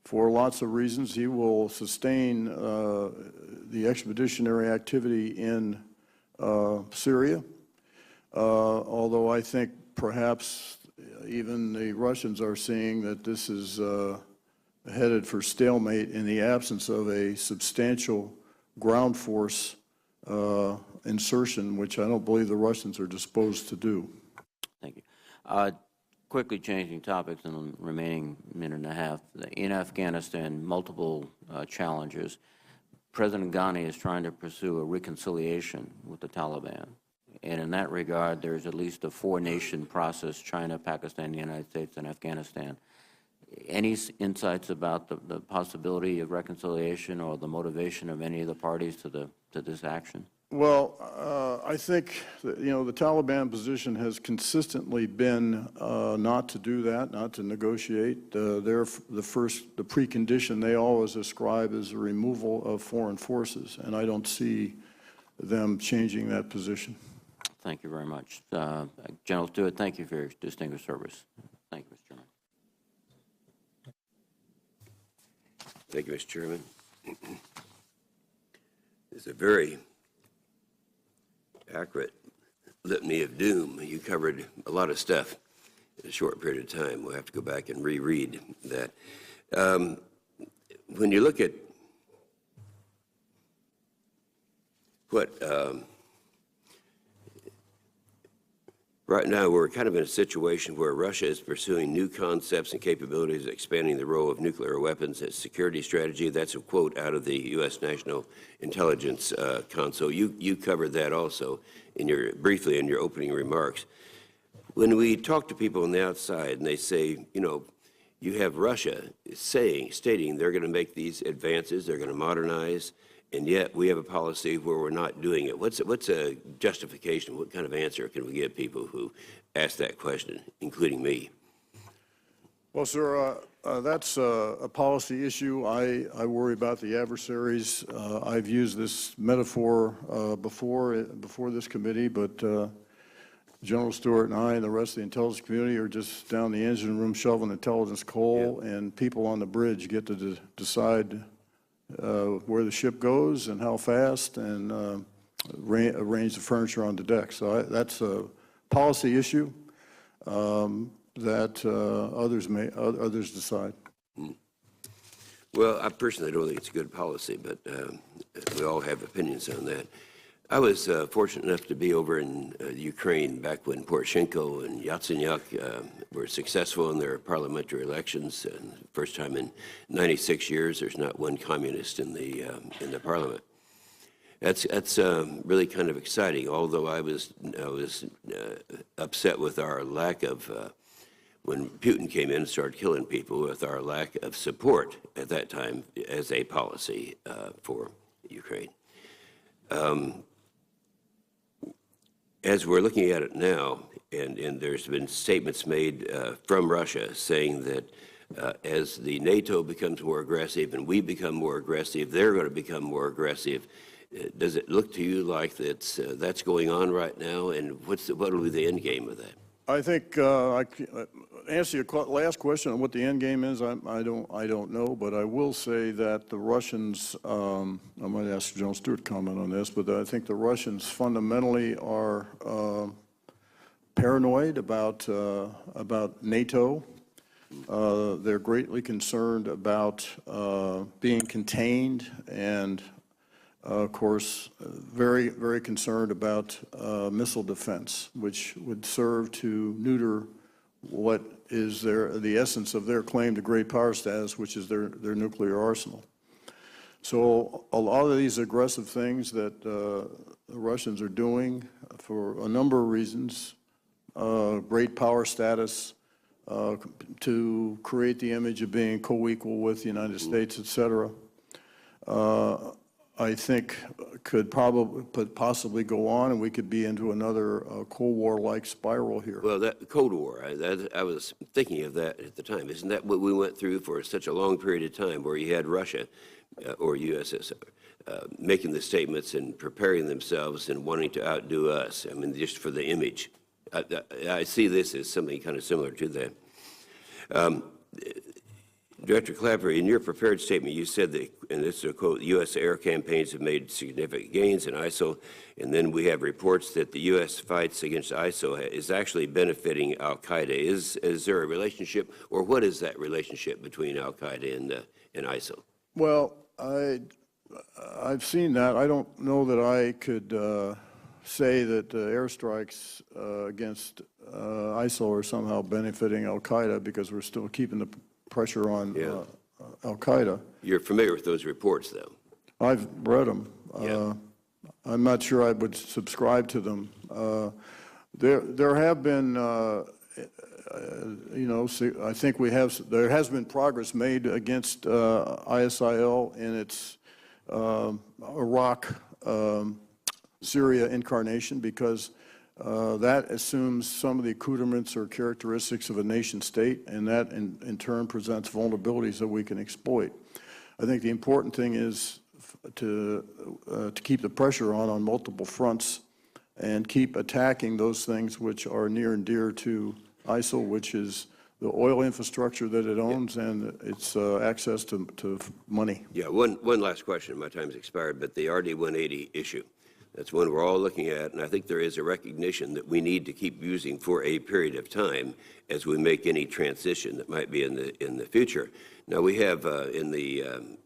for lots of reasons he will sustain the expeditionary activity in Syria, although I think perhaps even the Russians are seeing that this is headed for stalemate in the absence of a substantial ground force insertion, which I don't believe the Russians are disposed to do. Thank you. Quickly changing topics in the remaining minute and a half. In Afghanistan, multiple challenges. President Ghani is trying to pursue a reconciliation with the Taliban. And in that regard, there's at least a four-nation process: China, Pakistan, the United States, and Afghanistan. Any insights about the possibility of reconciliation or the motivation of any of the parties to this action? Well, I think that, the Taliban position has consistently been not to do that, not to negotiate. The precondition they always ascribe is the removal of foreign forces, and I don't see them changing that position. Thank you very much. General Stewart, thank you for your distinguished service. Thank you, Mr. Chairman. Thank you, Mr. Chairman. It's a very accurate litany of doom. You covered a lot of stuff in a short period of time. We'll have to go back and reread that. When you look at what right now, we're kind of in a situation where Russia is pursuing new concepts and capabilities, expanding the role of nuclear weapons as security strategy. That's a quote out of the U.S. National Intelligence Council. You covered that also briefly in your opening remarks. When we talk to people on the outside and they say, you have Russia stating they're going to make these advances, they're going to modernize, and yet we have a policy where we're not doing it. What's a justification? What kind of answer can we give people who ask that question, including me? Well, sir, that's a policy issue. I worry about the adversaries. I've used this metaphor before this committee, but General Stewart and I and the rest of the intelligence community are just down the engine room shoveling intelligence coal, and people on the bridge get to decide where the ship goes and how fast, and arrange the furniture on the deck. So that's a policy issue that others decide. Well, I personally don't think it's a good policy, but we all have opinions on that. I was fortunate enough to be over in Ukraine back when Poroshenko and Yatsenyuk were successful in their parliamentary elections. And first time in 96 years, there's not one communist in the parliament. That's really kind of exciting. Although I was upset with our lack of when Putin came in and started killing people, with our lack of support at that time as a policy for Ukraine. As we're looking at it now, and there's been statements made from Russia saying that as the NATO becomes more aggressive and we become more aggressive, they're going to become more aggressive. Does it look to you like that's going on right now, and what will be the end game of that? I think I answer your last question on what the end game is. I don't know, but I will say that the Russians. I might ask General Stewart to comment on this, but I think the Russians fundamentally are paranoid about NATO. They're greatly concerned about being contained, and of course, very, very concerned about missile defense, which would serve to neuter what is the essence of their claim to great power status, which is their nuclear arsenal. So a lot of these aggressive things that the Russians are doing for a number of reasons, great power status, to create the image of being co-equal with the United States, et cetera, I think could possibly go on, and we could be into another Cold War-like spiral here. Well, that Cold War, I was thinking of that at the time. Isn't that what we went through for such a long period of time, where you had Russia or USSR making the statements and preparing themselves and wanting to outdo us? I mean, just for the image. I see this as something kind of similar to that. Director Clapper, in your prepared statement, you said that, and this is a quote, U.S. air campaigns have made significant gains in ISIL, and then we have reports that the U.S. fights against ISIL is actually benefiting al-Qaeda. Is there a relationship, or what is that relationship between al-Qaeda and ISIL? Well, I've seen that. I don't know that I could say that airstrikes against ISIL are somehow benefiting al-Qaeda, because we're still keeping the pressure on al-Qaeda. You're familiar with those reports, though? I've read them. Yeah. I'm not sure I would subscribe to them. There have been, you know, I think there has been progress made against ISIL in its Iraq, Syria incarnation, because that assumes some of the accoutrements or characteristics of a nation state, and that in turn presents vulnerabilities that we can exploit. I think the important thing is to keep the pressure on multiple fronts and keep attacking those things which are near and dear to ISIL, which is the oil infrastructure that it owns and its access to money. Yeah, one last question. My time's expired, but the RD-180 issue. That's one we're all looking at, and I think there is a recognition that we need to keep using for a period of time as we make any transition that might be in the future. Now, we have in the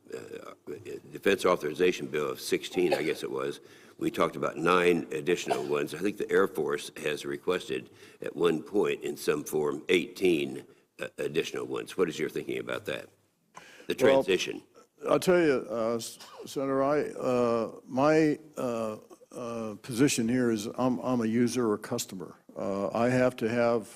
Defense Authorization Bill of 16, I guess it was, we talked about 9 additional ones. I think the Air Force has requested at one point in some form 18 additional ones. What is your thinking about that, the transition? Well, I'll tell you, Senator, my position here is I'm a user or customer. I have to have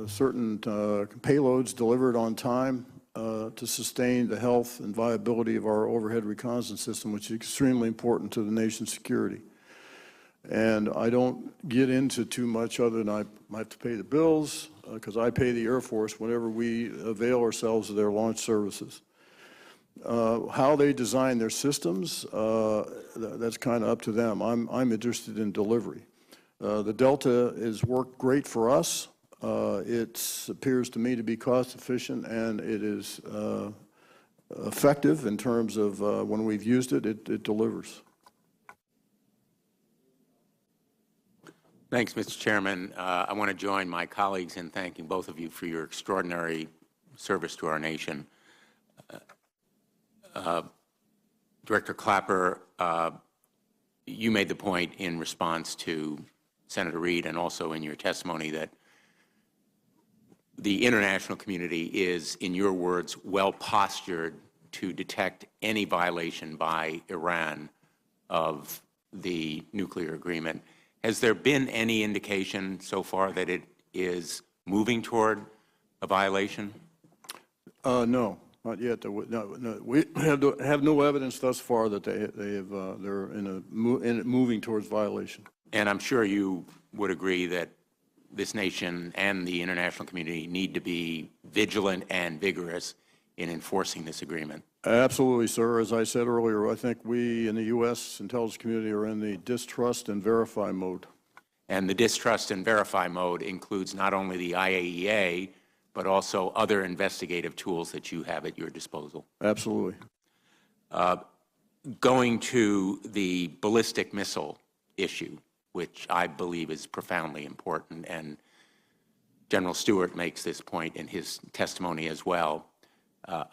certain payloads delivered on time to sustain the health and viability of our overhead reconnaissance system, which is extremely important to the nation's security. And I don't get into too much other than I have to pay the bills, because I pay the Air Force whenever we avail ourselves of their launch services. How they design their systems, that's kind of up to them. I'm interested in delivery. The Delta has worked great for us. It appears to me to be cost efficient, and it is effective in terms of when we've used it, it delivers. Thanks, Mr. Chairman. I want to join my colleagues in thanking both of you for your extraordinary service to our nation. Director Clapper, you made the point in response to Senator Reid and also in your testimony that the international community is, in your words, well postured to detect any violation by Iran of the nuclear agreement. Has there been any indication so far that it is moving toward a violation? No, not yet. No, we have no evidence thus far that they're moving towards violation. And I'm sure you would agree that this nation and the international community need to be vigilant and vigorous in enforcing this agreement. Absolutely, sir. As I said earlier, I think we in the U.S. intelligence community are in the distrust and verify mode. And the distrust and verify mode includes not only the IAEA, but also other investigative tools that you have at your disposal. Absolutely. Going to the ballistic missile issue, which I believe is profoundly important, and General Stewart makes this point in his testimony as well.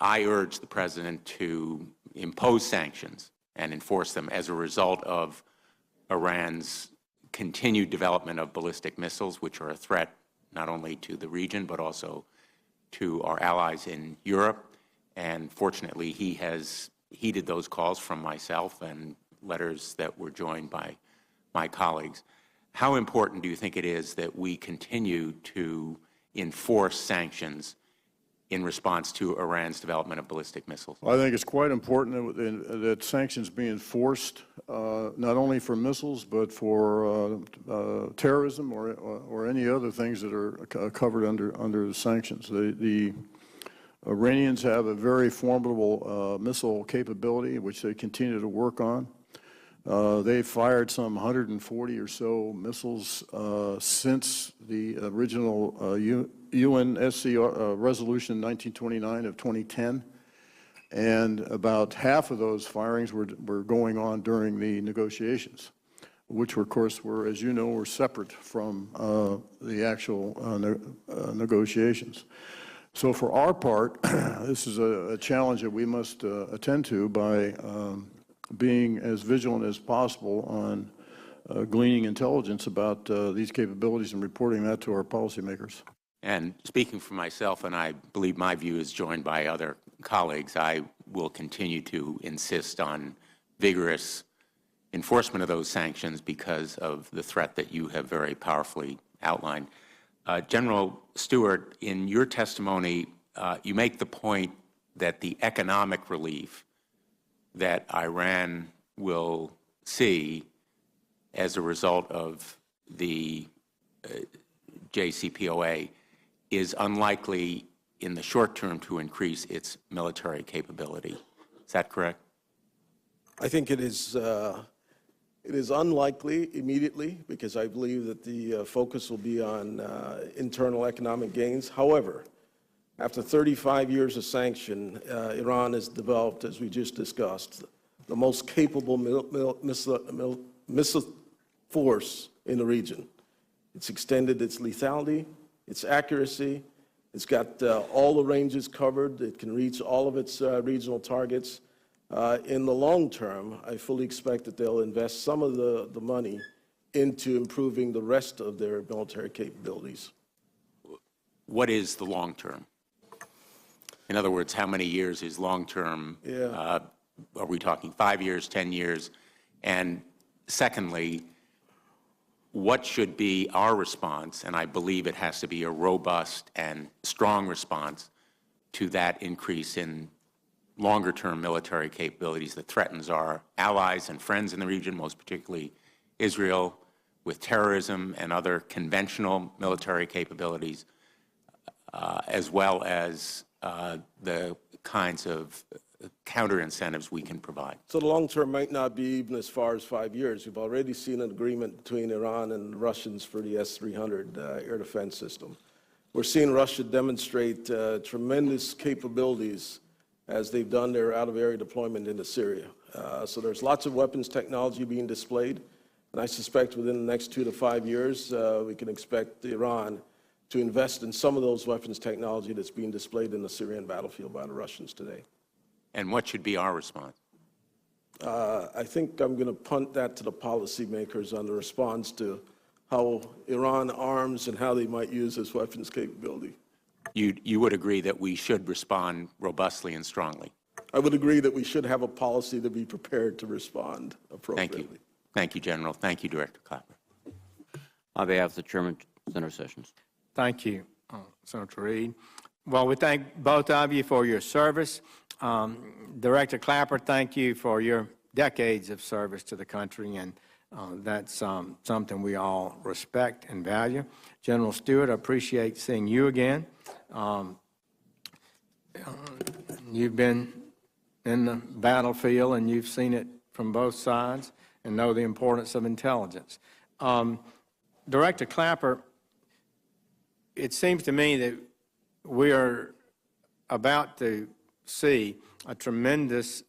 I urge the President to impose sanctions and enforce them as a result of Iran's continued development of ballistic missiles, which are a threat not only to the region but also to our allies in Europe. And fortunately, he has heeded those calls from myself and letters that were joined by my colleagues. How important do you think it is that we continue to enforce sanctions in response to Iran's development of ballistic missiles? I think it's quite important that sanctions be enforced, not only for missiles, but for terrorism or any other things that are covered under the sanctions. The Iranians have a very formidable missile capability, which they continue to work on. They've fired some 140 or so missiles since the original UNSC resolution in 1929 of 2010. And about half of those firings were going on during the negotiations, which, of course, were, as you know, were separate from the actual negotiations. So for our part, this is a challenge that we must attend to by being as vigilant as possible on gleaning intelligence about these capabilities and reporting that to our policymakers. And speaking for myself, and I believe my view is joined by other colleagues, I will continue to insist on vigorous enforcement of those sanctions because of the threat that you have very powerfully outlined. General Stewart, in your testimony, you make the point that the economic relief that Iran will see as a result of the JCPOA is unlikely in the short term to increase its military capability. Is that correct? I think it is unlikely immediately because I believe that the focus will be on internal economic gains. However, after 35 years of sanction, Iran has developed, as we just discussed, the most capable missile force in the region. It's extended its lethality, its accuracy. It's got all the ranges covered. It can reach all of its regional targets. In the long term, I fully expect that they'll invest some of the money into improving the rest of their military capabilities. What is the long term? In other words, how many years is long term? Yeah. Are we talking 5 years, 10 years? And secondly, what should be our response, and I believe it has to be a robust and strong response to that increase in longer-term military capabilities that threatens our allies and friends in the region, most particularly Israel, with terrorism and other conventional military capabilities, as well as the kinds of counter incentives we can provide. So the long term might not be even as far as 5 years. We've already seen an agreement between Iran and the Russians for the S-300 air defense system. We're seeing Russia demonstrate tremendous capabilities as they've done their out-of-area deployment into Syria. So there's lots of weapons technology being displayed, and I suspect within the next 2 to 5 years, we can expect Iran to invest in some of those weapons technology that's being displayed in the Syrian battlefield by the Russians today. And what should be our response? I think I'm going to punt that to the policymakers on the response to how Iran arms and how they might use this weapons capability. You would agree that we should respond robustly and strongly? I would agree that we should have a policy to be prepared to respond appropriately. Thank you. Thank you, General. Thank you, Director Clapper. On behalf of the Chairman, Senator Sessions. Thank you, Senator Reid. Well, we thank both of you for your service. Director Clapper, thank you for your decades of service to the country, and that's something we all respect and value. General Stewart, I appreciate seeing you again. You've been in the battlefield, and you've seen it from both sides and know the importance of intelligence. Director Clapper, it seems to me that we are about to see a tremendous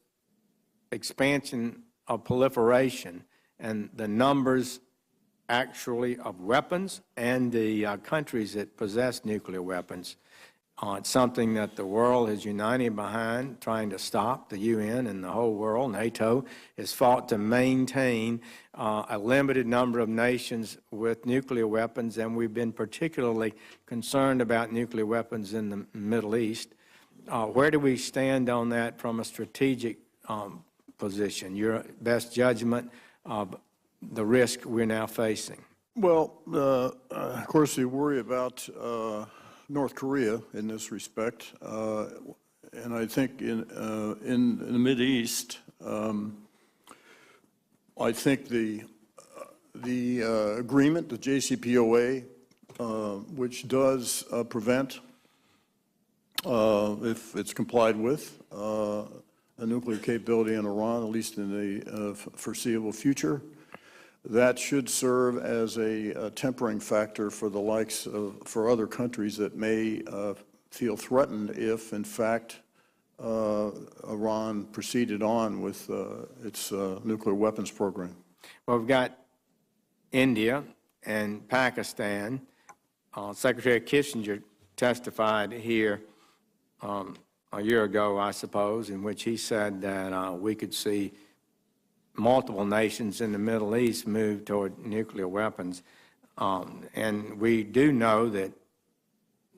expansion of proliferation and the numbers actually of weapons and the countries that possess nuclear weapons. It's something that the world is united behind, trying to stop. The UN and the whole world, NATO, has fought to maintain a limited number of nations with nuclear weapons, and we've been particularly concerned about nuclear weapons in the Middle East. Where do we stand on that from a strategic position, your best judgment of the risk we're now facing? Well, Of course, you worry about North Korea in this respect, and I think in the Mideast, I think the agreement, the JCPOA, which does prevent, if it's complied with, a nuclear capability in Iran, at least in the foreseeable future. That should serve as a tempering factor for the likes of, for other countries that may feel threatened if, in fact, Iran proceeded on with its nuclear weapons program. Well, we've got India and Pakistan. Secretary Kissinger testified here a year ago, I suppose, in which he said that we could see multiple nations in the Middle East move toward nuclear weapons. And we do know that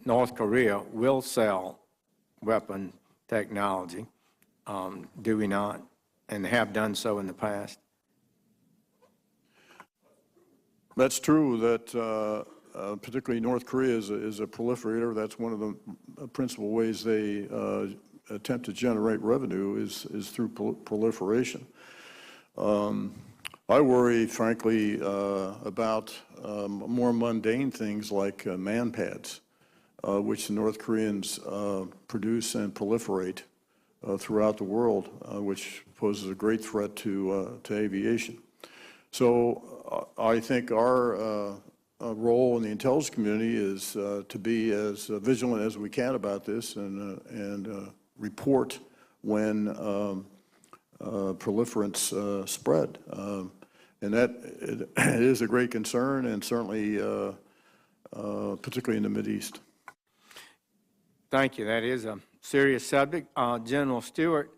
North Korea will sell weapon technology, do we not? And have done so in the past. That's true that particularly North Korea is a proliferator. That's one of the principal ways they attempt to generate revenue is through proliferation. I worry, frankly, about more mundane things like man-pads, which the North Koreans produce and proliferate throughout the world, which poses a great threat to aviation. So I think our role in the intelligence community is to be as vigilant as we can about this and report when proliferants spread. And that it is a great concern, and certainly particularly in the Mideast. Thank you. That is a serious subject. General Stewart,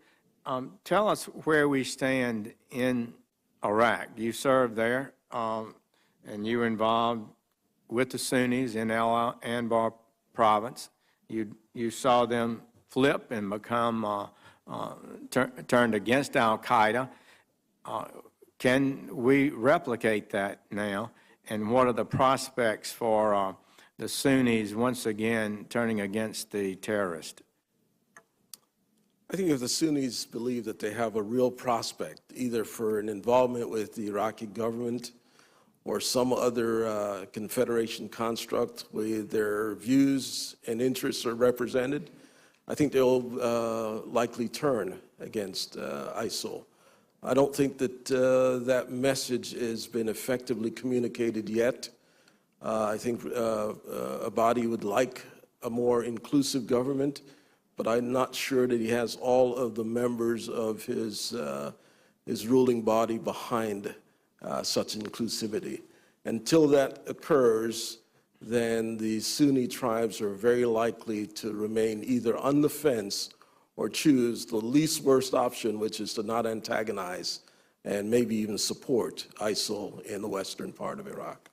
tell us where we stand in Iraq. You served there, and you were involved with the Sunnis in Al Anbar province. You saw them flip and become turned against Al Qaeda. Can we replicate that now? And what are the prospects for the Sunnis once again turning against the terrorist? I think if the Sunnis believe that they have a real prospect, either for an involvement with the Iraqi government or some other confederation construct where their views and interests are represented, I think they'll likely turn against ISIL. I don't think that that message has been effectively communicated yet. I think Abadi would like a more inclusive government, but I'm not sure that he has all of the members of his ruling body behind such inclusivity. Until that occurs, then the Sunni tribes are very likely to remain either on the fence or choose the least worst option, which is to not antagonize and maybe even support ISIL in the western part of Iraq.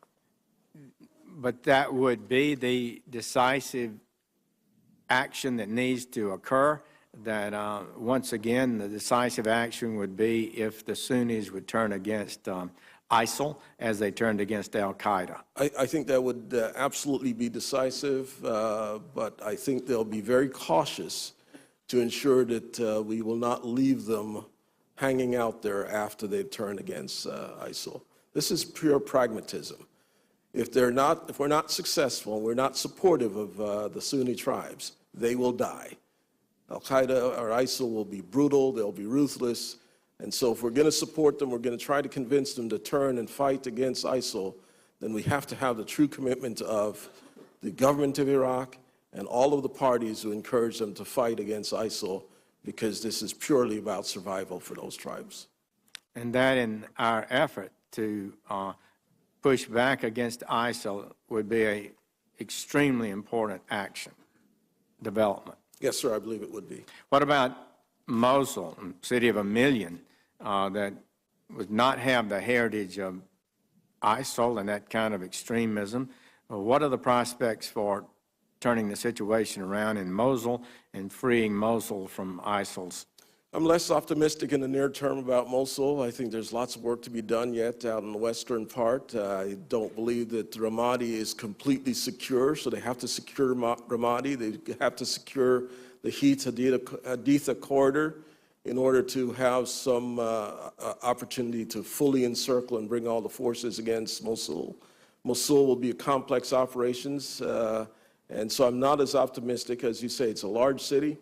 But that would be the decisive action that needs to occur, that once again, the decisive action would be if the Sunnis would turn against ISIL as they turned against Al Qaeda. I think that would absolutely be decisive, but I think they'll be very cautious to ensure that we will not leave them hanging out there after they've turned against ISIL. This is pure pragmatism. If we're not successful, we're not supportive of the Sunni tribes, they will die. Al Qaeda or ISIL will be brutal, they'll be ruthless, and so if we're going to support them, we're going to try to convince them to turn and fight against ISIL, then we have to have the true commitment of the government of Iraq and all of the parties who encourage them to fight against ISIL, because this is purely about survival for those tribes. And that in our effort to push back against ISIL would be an extremely important action, development. Yes, sir, I believe it would be. What about Mosul, a city of 1 million, that would not have the heritage of ISIL and that kind of extremism? What are the prospects for turning the situation around in Mosul and freeing Mosul from ISIL's? I'm less optimistic in the near term about Mosul. I think there's lots of work to be done yet out in the western part. I don't believe that Ramadi is completely secure, so they have to secure Ramadi. They have to secure the Haditha corridor in order to have some opportunity to fully encircle and bring all the forces against Mosul. Mosul will be a complex operations, and so I'm not as optimistic. As you say, it's a large city.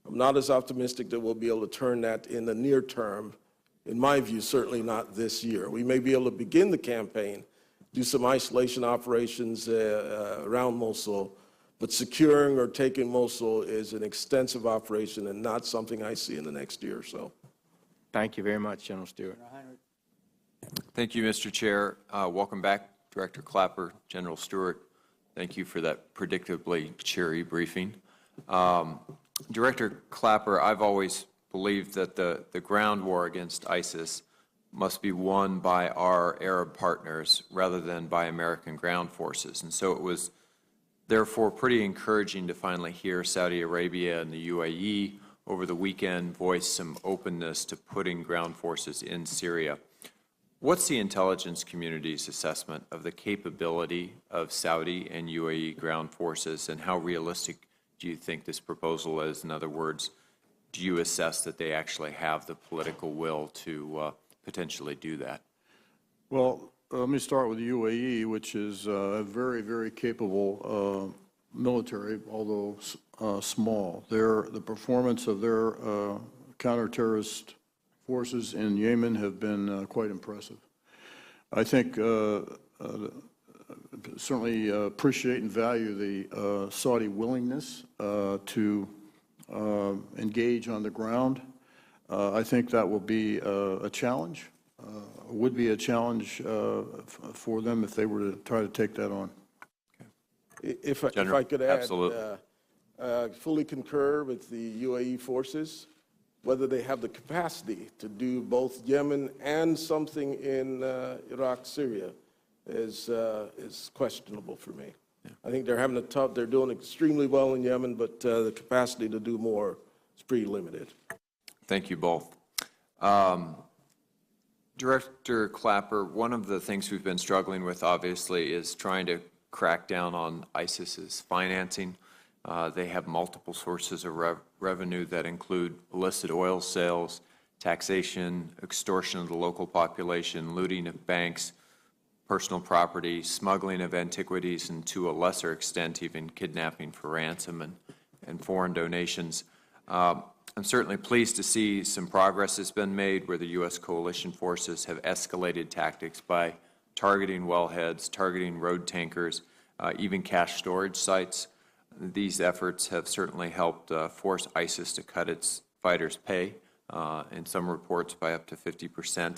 I'm not as optimistic that we'll be able to turn that in the near term. In my view, certainly not this year. We may be able to begin the campaign, do some isolation operations around Mosul, but securing or taking Mosul is an extensive operation and not something I see in the next year or so. Thank you very much, General Stewart. Thank you, Mr. Chair. Welcome back, Director Clapper, General Stewart. Thank you for that predictably cheery briefing. Director Clapper, I've always believed that the ground war against ISIS must be won by our Arab partners rather than by American ground forces. And so it was therefore pretty encouraging to finally hear Saudi Arabia and the UAE over the weekend voice some openness to putting ground forces in Syria. What's the intelligence community's assessment of the capability of Saudi and UAE ground forces, and how realistic do you think this proposal is? In other words, do you assess that they actually have the political will to potentially do that? Well, let me start with the UAE, which is a very, very capable military, although small. The performance of their counter-terrorist forces in Yemen have been quite impressive. I think certainly appreciate and value the Saudi willingness to engage on the ground. I think that will be a challenge, would be a challenge for them if they were to try to take that on. If I could add, absolutely. Fully concur with the UAE forces. Whether they have the capacity to do both Yemen and something in Iraq, Syria is questionable for me. Yeah. I think they're doing extremely well in Yemen, but the capacity to do more is pretty limited. Thank you both. Director Clapper, one of the things we've been struggling with, obviously, is trying to crack down on ISIS's financing. They have multiple sources of revenue that include illicit oil sales, taxation, extortion of the local population, looting of banks, personal property, smuggling of antiquities, and to a lesser extent, even kidnapping for ransom and foreign donations. I'm certainly pleased to see some progress has been made where the U.S. coalition forces have escalated tactics by targeting wellheads, targeting road tankers, even cash storage sites. These efforts have certainly helped force ISIS to cut its fighters' pay, in some reports by up to 50%.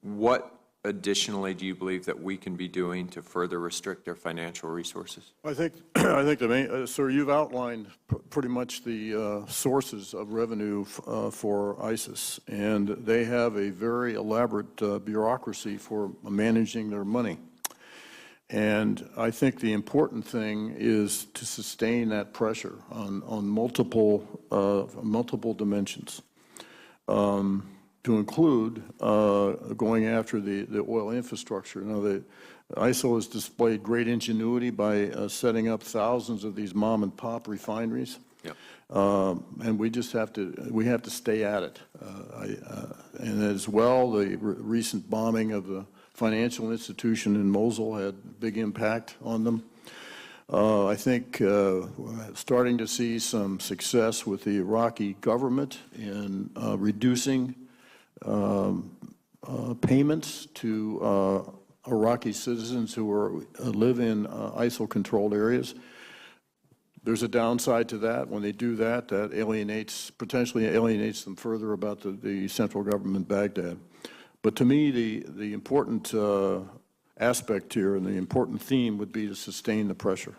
What additionally do you believe that we can be doing to further restrict their financial resources? I think the main, sir, you've outlined pretty much the sources of revenue for ISIS, and they have a very elaborate bureaucracy for managing their money. And I think the important thing is to sustain that pressure on multiple dimensions, to include going after the oil infrastructure. Now, ISIL has displayed great ingenuity by setting up thousands of these mom-and-pop refineries. Yep. And we just have to stay at it. And as well, the recent bombing of the financial institution in Mosul had a big impact on them. I think starting to see some success with the Iraqi government in reducing payments to Iraqi citizens who live in ISIL-controlled areas. There's a downside to that. When they do that, that potentially alienates them further about the central government, Baghdad. But to me, the important aspect here and the important theme would be to sustain the pressure.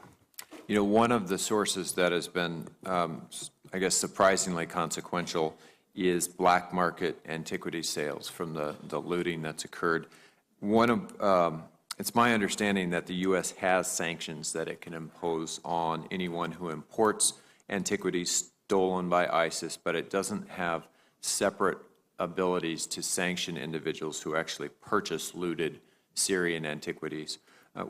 You know, one of the sources that has been, I guess, surprisingly consequential is black market antiquity sales from the looting that's occurred. It's my understanding that the U.S. has sanctions that it can impose on anyone who imports antiquities stolen by ISIS, but it doesn't have separate abilities to sanction individuals who actually purchase looted Syrian antiquities.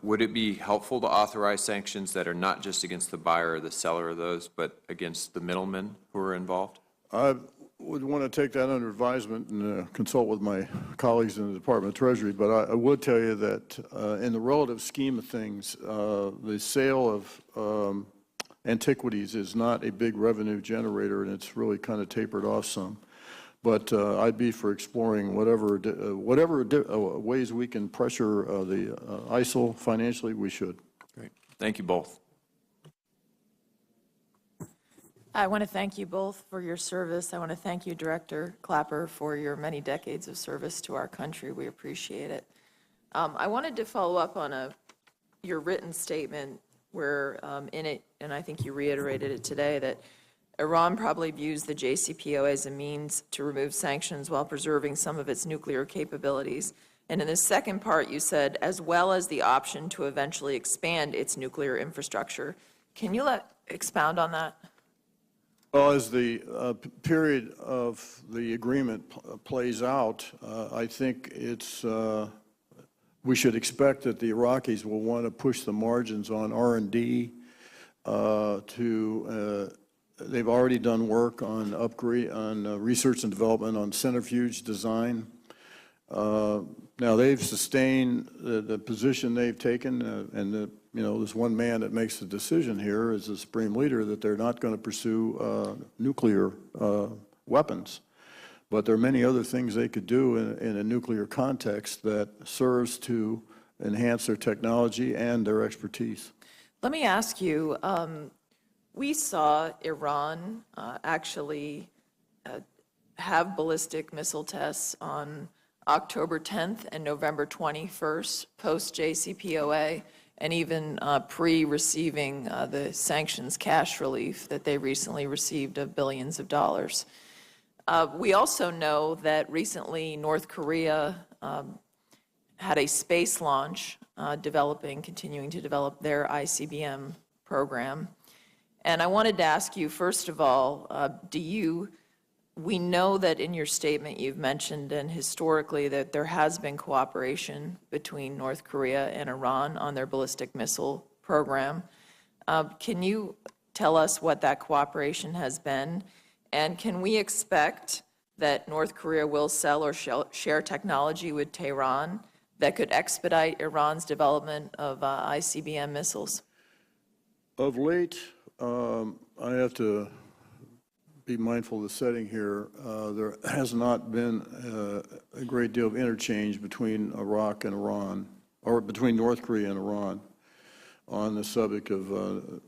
Would it be helpful to authorize sanctions that are not just against the buyer or the seller of those, but against the middlemen who are involved? I would want to take that under advisement and consult with my colleagues in the Department of Treasury, but I would tell you that in the relative scheme of things, the sale of antiquities is not a big revenue generator, and it's really kind of tapered off some. But I'd be for exploring whatever ways we can pressure the ISIL financially, we should. Great. Thank you both. I want to thank you both for your service. I want to thank you, Director Clapper, for your many decades of service to our country. We appreciate it. I wanted to follow up on your written statement where in it, and I think you reiterated it today, that Iran probably views the JCPOA as a means to remove sanctions while preserving some of its nuclear capabilities. And in the second part, you said, as well as the option to eventually expand its nuclear infrastructure. Can you expound on that? Well, as the period of the agreement plays out, I think we should expect that the Iraqis will want to push the margins on R&D they've already done work on research and development on centrifuge design. Now they've sustained the position they've taken, and there's one man that makes the decision here as the supreme leader that they're not going to pursue nuclear weapons. But there are many other things they could do in a nuclear context that serves to enhance their technology and their expertise. Let me ask you, we saw Iran actually have ballistic missile tests on October 10th and November 21st, post-JCPOA, and even pre-receiving the sanctions cash relief that they recently received of billions of dollars. We also know that recently North Korea had a space launch continuing to develop their ICBM program. And I wanted to ask you, first of all, we know that in your statement you've mentioned, and historically, that there has been cooperation between North Korea and Iran on their ballistic missile program. Can you tell us what that cooperation has been? And can we expect that North Korea will sell or share technology with Tehran that could expedite Iran's development of ICBM missiles? Of late, I have to be mindful of the setting here. There has not been a great deal of interchange between Iraq and Iran, or between North Korea and Iran, on the subject of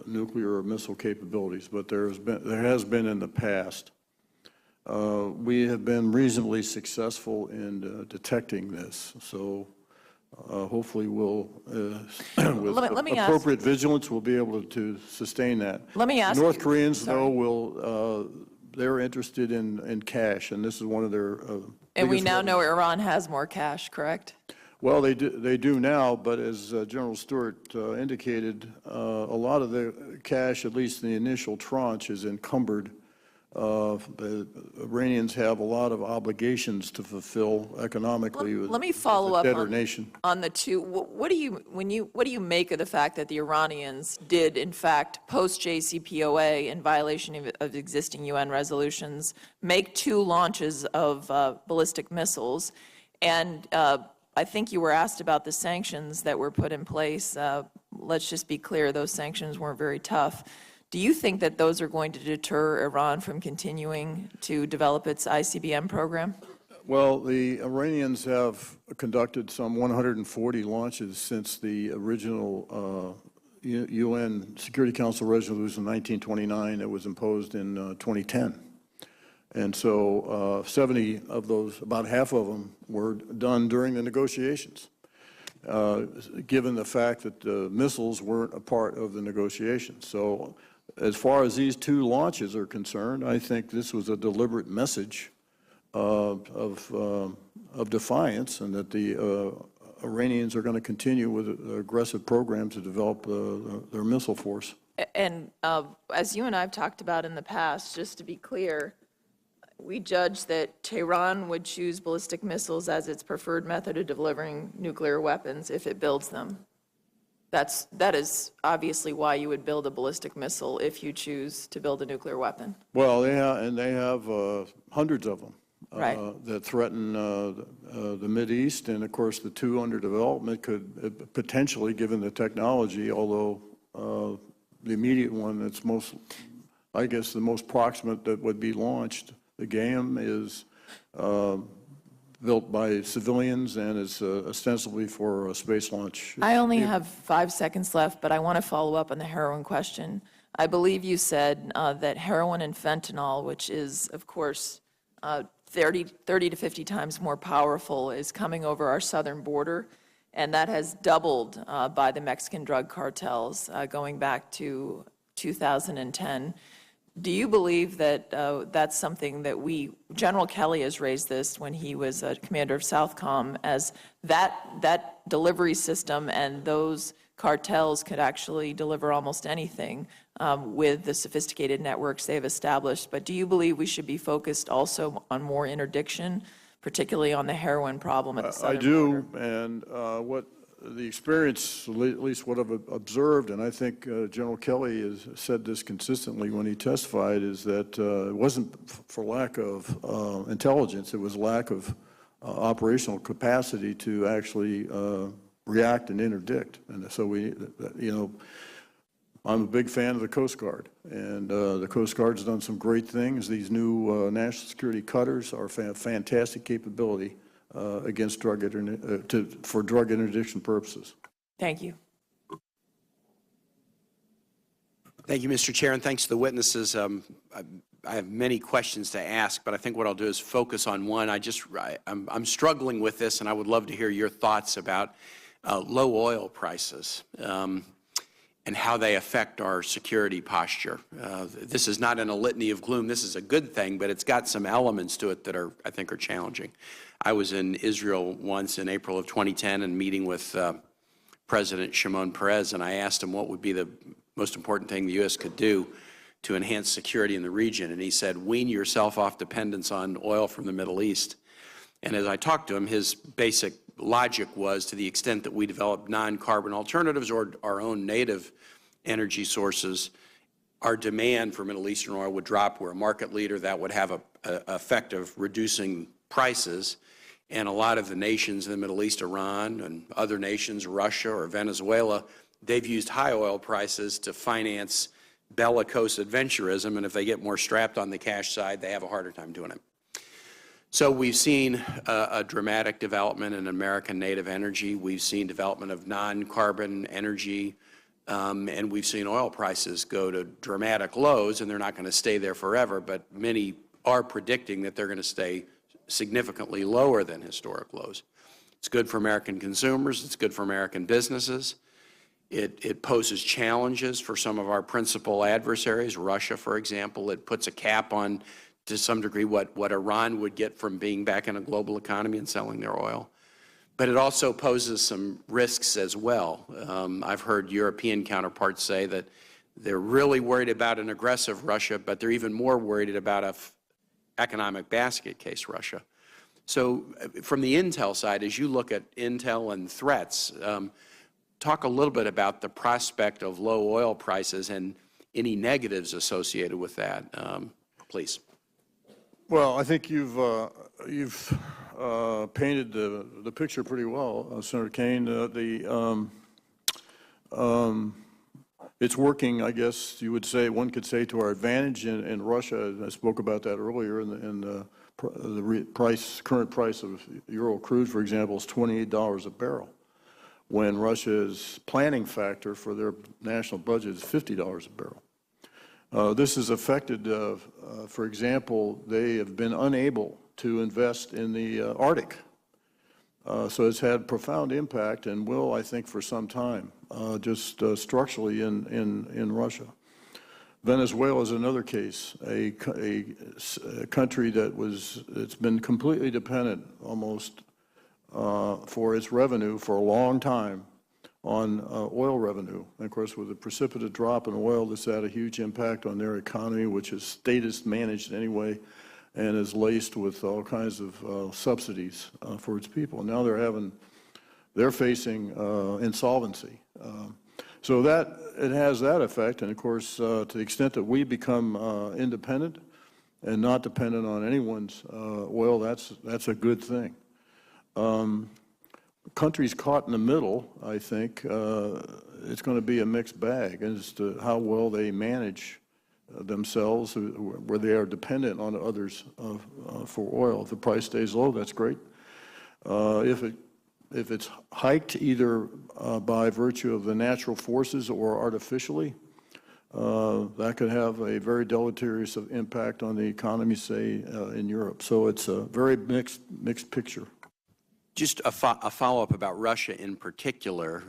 nuclear or missile capabilities, but there has been in the past. We have been reasonably successful in detecting this, so hopefully we'll, with appropriate vigilance, we'll be able to sustain that. Let me ask North you, Koreans, sorry. though, they're interested in cash, and this is one of their And we biggest now know revenues. Iran has more cash, correct? Well, they do now, but as General Stewart indicated, a lot of the cash, at least in the initial tranche, is encumbered. The Iranians have a lot of obligations to fulfill economically with Let me follow up a debtor nation. on the two. What do you make of the fact that the Iranians did, in fact, post JCPOA, in violation of existing UN resolutions, make 2 launches of ballistic missiles? And I think you were asked about the sanctions that were put in place. Let's just be clear, those sanctions weren't very tough. Do you think that those are going to deter Iran from continuing to develop its ICBM program? Well, the Iranians have conducted some 140 launches since the original UN Security Council resolution 1929 that was imposed in 2010. And so 70 of those, about half of them, were done during the negotiations, given the fact that the missiles weren't a part of the negotiations. So as far as these 2 launches are concerned, I think this was a deliberate message of defiance, and that the Iranians are going to continue with an aggressive program to develop their missile force. And as you and I have talked about in the past, just to be clear, we judge that Tehran would choose ballistic missiles as its preferred method of delivering nuclear weapons if it builds them. That is obviously why you would build a ballistic missile if you choose to build a nuclear weapon. Well, they have hundreds of them that threaten the Mideast, and of course the 2 under development could potentially, given the technology, although the immediate one that's most, I guess, the most proximate that would be launched. The GAM is built by civilians and is ostensibly for a space launch. I only have 5 seconds left, but I want to follow up on the heroin question. I believe you said that heroin and fentanyl, which is, of course, 30 to 50 times more powerful, is coming over our southern border, and that has doubled by the Mexican drug cartels going back to 2010. Do you believe that that's something that General Kelly has raised this when he was commander of Southcom, as that delivery system and those cartels could actually deliver almost anything with the sophisticated networks they've established? But do you believe we should be focused also on more interdiction, particularly on the heroin problem at the southern border? I do, and what the experience, at least what I've observed, and I think General Kelly has said this consistently when he testified, is that it wasn't for lack of intelligence, it was lack of operational capacity to actually react and interdict. And so I'm a big fan of the Coast Guard, and the Coast Guard's done some great things. These new national security cutters are fantastic capability against for drug interdiction purposes. Thank you. Thank you, Mr. Chair, and thanks to the witnesses. I have many questions to ask, but I think what I'll do is focus on one. I'm struggling with this, and I would love to hear your thoughts about low oil prices and how they affect our security posture. This is not in a litany of gloom. This is a good thing, but it's got some elements to it that I think are challenging. I was in Israel once in April of 2010 and meeting with President Shimon Peres, and I asked him what would be the most important thing the U.S. could do to enhance security in the region. And he said, wean yourself off dependence on oil from the Middle East. And as I talked to him, his basic logic was, to the extent that we develop non-carbon alternatives or our own native energy sources, our demand for Middle Eastern oil would drop. We're a market leader. That would have an effect of reducing prices. And a lot of the nations in the Middle East, Iran and other nations, Russia or Venezuela, they've used high oil prices to finance bellicose adventurism, and if they get more strapped on the cash side, they have a harder time doing it. So we've seen a dramatic development in American native energy. We've seen development of non-carbon energy, and we've seen oil prices go to dramatic lows, and they're not going to stay there forever, but many are predicting that they're going to stay significantly lower than historic lows. It's good for American consumers. It's good for American businesses. It poses challenges for some of our principal adversaries. Russia, for example, it puts a cap on, to some degree, what Iran would get from being back in a global economy and selling their oil. But it also poses some risks as well. I've heard European counterparts say that they're really worried about an aggressive Russia, but they're even more worried about an economic basket case Russia. So from the intel side, as you look at intel and threats, talk a little bit about the prospect of low oil prices and any negatives associated with that, please. Well, I think you've painted the picture pretty well, Senator Kane. It's working, I guess you would say, one could say, to our advantage in Russia. I spoke about that earlier. In the current price of Ural crude, for example, is $28 a barrel, when Russia's planning factor for their national budget is $50 a barrel. This has affected, for example, they have been unable to invest in the Arctic. So it's had profound impact and will, I think, for some time, just structurally in Russia. Venezuela is another case, a country that's been completely dependent almost for its revenue for a long time on oil revenue. And of course, with the precipitous drop in oil, this had a huge impact on their economy, which is statist managed anyway, and is laced with all kinds of subsidies for its people. Now they're facing insolvency. So it has that effect, and of course, to the extent that we become independent and not dependent on anyone's oil, that's a good thing. countries caught in the middle, I think, it's going to be a mixed bag as to how well they manage themselves, where they are dependent on others for oil. If the price stays low, that's great. If it's hiked either by virtue of the natural forces or artificially, that could have a very deleterious impact on the economy, say, in Europe. So it's a very mixed picture. Just a follow-up about Russia in particular.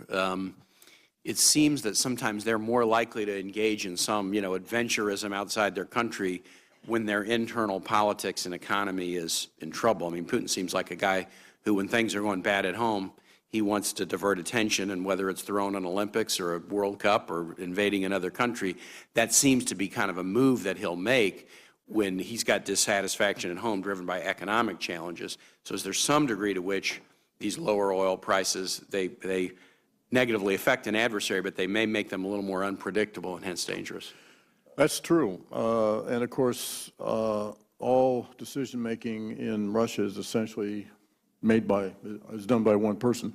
It seems that sometimes they're more likely to engage in some, adventurism outside their country when their internal politics and economy is in trouble. I mean, Putin seems like a guy who, when things are going bad at home, he wants to divert attention, and whether it's throwing an Olympics or a World Cup or invading another country, that seems to be kind of a move that he'll make when he's got dissatisfaction at home driven by economic challenges. So is there some degree to which these lower oil prices, they negatively affect an adversary, but they may make them a little more unpredictable and hence dangerous? That's true. And of course, all decision-making in Russia is essentially is done by one person.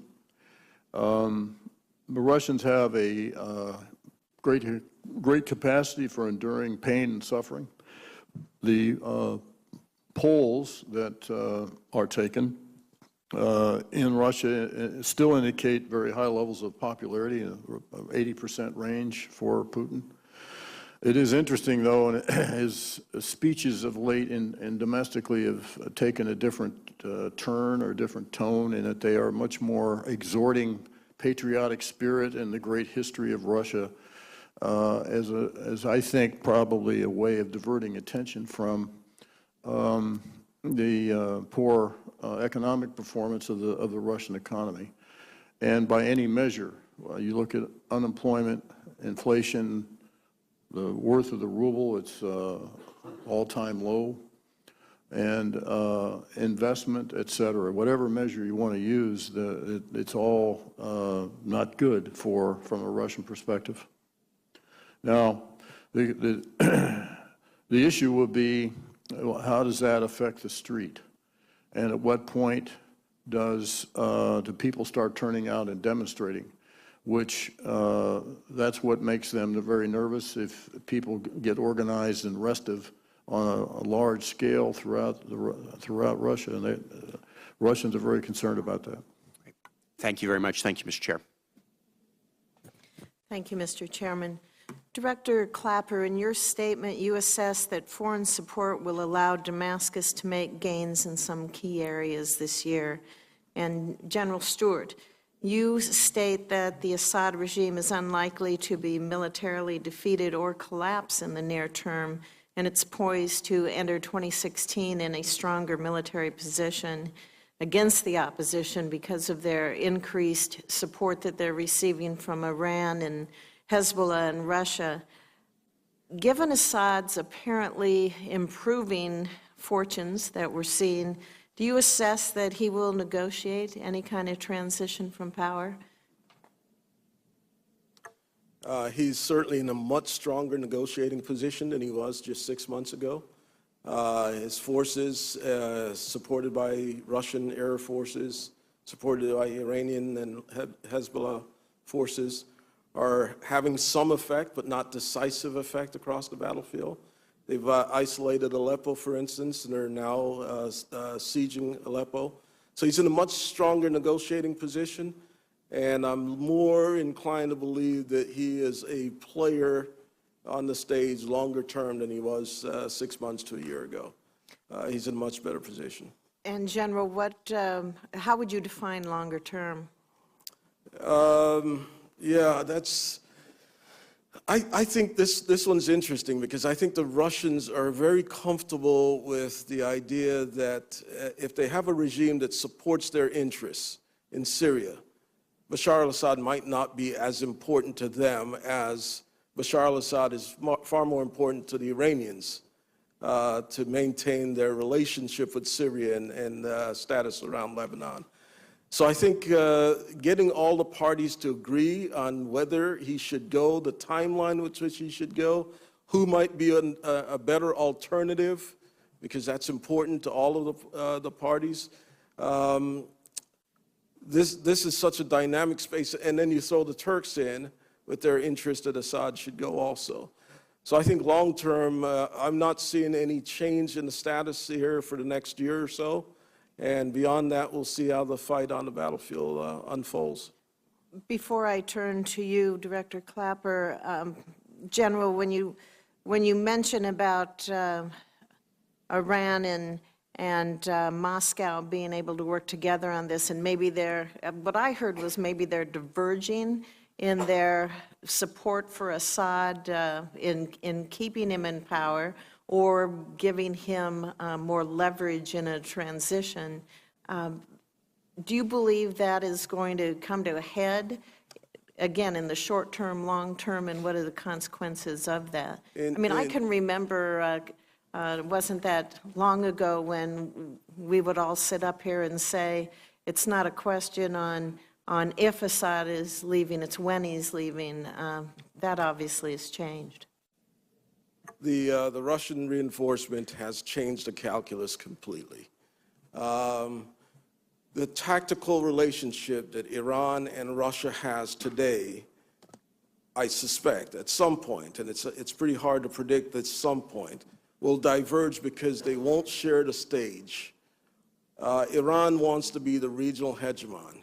The Russians have a great capacity for enduring pain and suffering. The polls that are taken in Russia still indicate very high levels of popularity, of 80% range for Putin. It is interesting, though, and his speeches of late and domestically have taken a different turn or different tone, in that they are much more exhorting patriotic spirit and the great history of Russia as I think probably a way of diverting attention from the poor economic performance of the Russian economy. And by any measure, you look at unemployment, inflation, the worth of the ruble, it's all-time low, and investment, et cetera. Whatever measure you want to use, it's all not good from a Russian perspective. Now, the issue would be, how does that affect the street? And at what point do people start turning out and demonstrating? Which that's what makes them very nervous if people get organized and restive on a large scale throughout Russia. And Russians are very concerned about that. Thank you very much. Thank you, Mr. Chair. Thank you, Mr. Chairman. Director Clapper, in your statement, you assess that foreign support will allow Damascus to make gains in some key areas this year. And General Stewart, you state that the Assad regime is unlikely to be militarily defeated or collapse in the near term, and it's poised to enter 2016 in a stronger military position against the opposition because of their increased support that they're receiving from Iran and Hezbollah and Russia. Given Assad's apparently improving fortunes that we're seeing, do you assess that he will negotiate any kind of transition from power? He's certainly in a much stronger negotiating position than he was just 6 months ago. His forces, supported by Russian air forces, supported by Iranian and Hezbollah forces, are having some effect, but not decisive effect across the battlefield. They've isolated Aleppo, for instance, and are now sieging Aleppo. So he's in a much stronger negotiating position, and I'm more inclined to believe that he is a player on the stage longer term than he was 6 months to a year ago. He's in a much better position. And General, how would you define longer term? Yeah, I think this one's interesting because I think the Russians are very comfortable with the idea that if they have a regime that supports their interests in Syria, Bashar al-Assad might not be as important to them as Bashar al-Assad is far more important to the Iranians to maintain their relationship with Syria and status around Lebanon. So I think getting all the parties to agree on whether he should go, the timeline with which he should go, who might be a better alternative, because that's important to all of the parties. this is such a dynamic space, and then you throw the Turks in with their interest that Assad should go also. So I think long-term, I'm not seeing any change in the status here for the next year or so, and beyond that, we'll see how the fight on the battlefield unfolds. Before I turn to you, Director Clapper, General, when you mention about Iran and Moscow being able to work together on this, and maybe what I heard was maybe they're diverging in their support for Assad in keeping him in power or giving him more leverage in a transition. Do you believe that is going to come to a head, again, in the short term, long term, and what are the consequences of that? I can remember, it wasn't that long ago when we would all sit up here and say, it's not a question on if Assad is leaving, it's when he's leaving. That obviously has changed. The Russian reinforcement has changed the calculus completely. The tactical relationship that Iran and Russia has today, I suspect at some point, and it's pretty hard to predict at some point, will diverge because they won't share the stage. Iran wants to be the regional hegemon.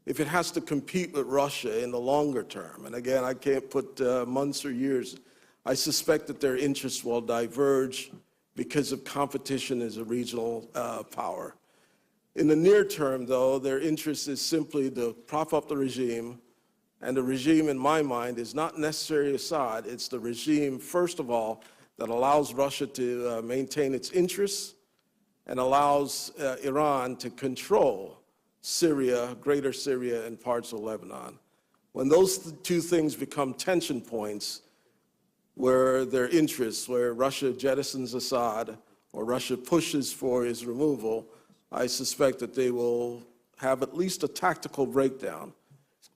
If it has to compete with Russia in the longer term, and again, I can't put months or years, I suspect that their interests will diverge because of competition as a regional power. In the near term, though, their interest is simply to prop up the regime, and the regime, in my mind, is not necessarily Assad. It's the regime, first of all, that allows Russia to maintain its interests and allows Iran to control Syria, greater Syria, and parts of Lebanon. When those two things become tension points, where their interests, where Russia jettisons Assad or Russia pushes for his removal, I suspect that they will have at least a tactical breakdown.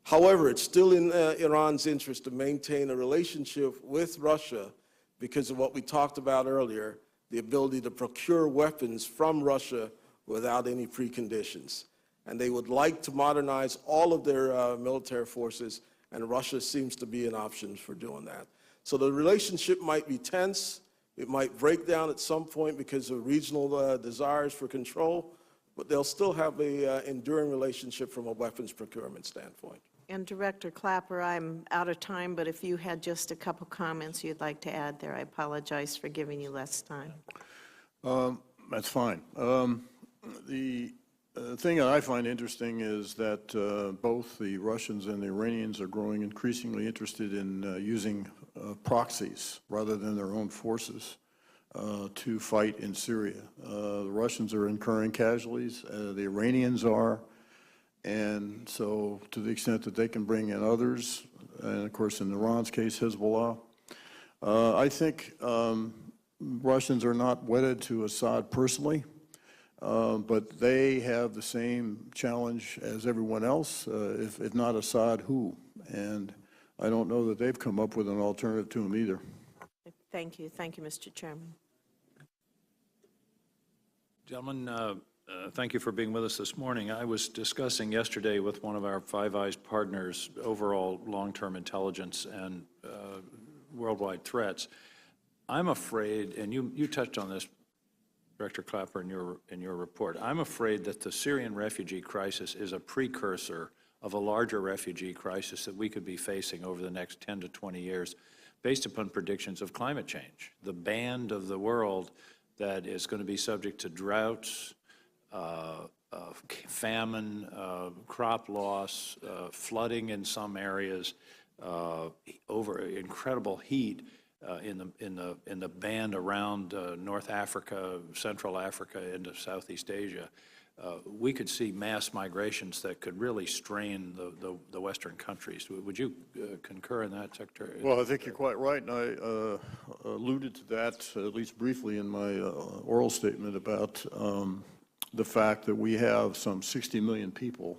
However, it's still in Iran's interest to maintain a relationship with Russia because of what we talked about earlier, the ability to procure weapons from Russia without any preconditions. And they would like to modernize all of their military forces, and Russia seems to be an option for doing that. So the relationship might be tense. It might break down at some point because of regional desires for control, but they'll still have an enduring relationship from a weapons procurement standpoint. And Director Clapper, I'm out of time, but if you had just a couple comments you'd like to add there, I apologize for giving you less time. That's fine. The thing that I find interesting is that both the Russians and the Iranians are growing increasingly interested in using proxies rather than their own forces to fight in Syria. The Russians are incurring casualties, the Iranians are, and so to the extent that they can bring in others, and of course in Iran's case, Hezbollah, I think Russians are not wedded to Assad personally, but they have the same challenge as everyone else. If not Assad, who? And I don't know that they've come up with an alternative to him either. Thank you. Thank you, Mr. Chairman. Gentlemen, thank you for being with us this morning. I was discussing yesterday with one of our Five Eyes partners overall long-term intelligence and worldwide threats. I'm afraid, and you touched on this, Director Clapper, in your report, I'm afraid that the Syrian refugee crisis is a precursor of a larger refugee crisis that we could be facing over the next 10 to 20 years based upon predictions of climate change. The band of the world that is going to be subject to droughts, famine, crop loss, flooding in some areas, over incredible heat in the band around North Africa, Central Africa, into Southeast Asia. We could see mass migrations that could really strain the Western countries. Would you concur in that, Secretary? Well, I think you're quite right, and I alluded to that at least briefly in my oral statement about the fact that we have some 60 million people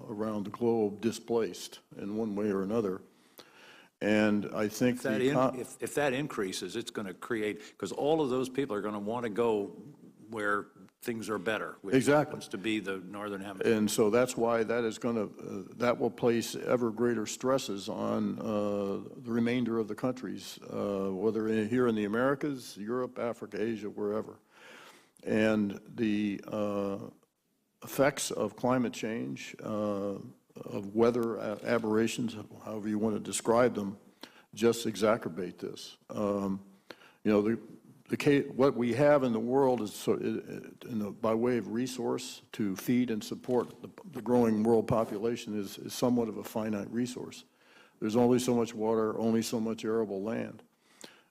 around the globe displaced in one way or another. And I think if that increases, it's going to create, because all of those people are going to want to go where things are better, which Exactly. happens to be the northern hemisphere. And so that's why that is going to, that will place ever greater stresses on the remainder of the countries, whether here in the Americas, Europe, Africa, Asia, wherever. And the effects of climate change, of weather aberrations, however you want to describe them, just exacerbate this. You know, what we have in the world is, by way of resource to feed and support the growing world population is somewhat of a finite resource. There's only so much water, only so much arable land.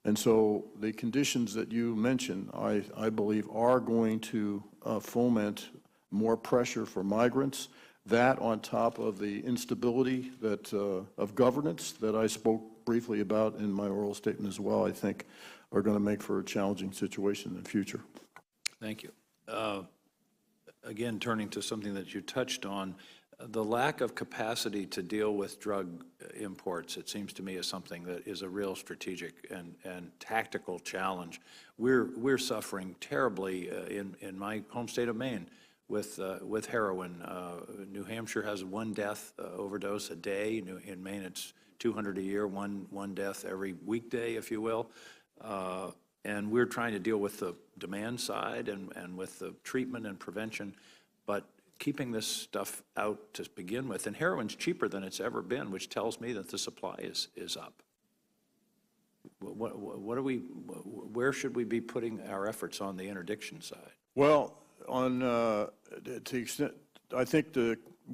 And so the conditions that you mentioned, I believe, are going to foment more pressure for migrants. That on top of the instability that, of governance that I spoke briefly about in my oral statement as well, I think are going to make for a challenging situation in the future. Thank you. Again, turning to something that you touched on, the lack of capacity to deal with drug imports, it seems to me, is something that is a real strategic and tactical challenge. We're suffering terribly in my home state of Maine with heroin. New Hampshire has 1 death overdose a day. In Maine, it's 200 a year, one death every weekday, if you will. And we're trying to deal with the demand side and with the treatment and prevention, but keeping this stuff out to begin with. And heroin's cheaper than it's ever been, which tells me that the supply is up. What are we, where should we be putting our efforts on the interdiction side? Well, on to the extent, I think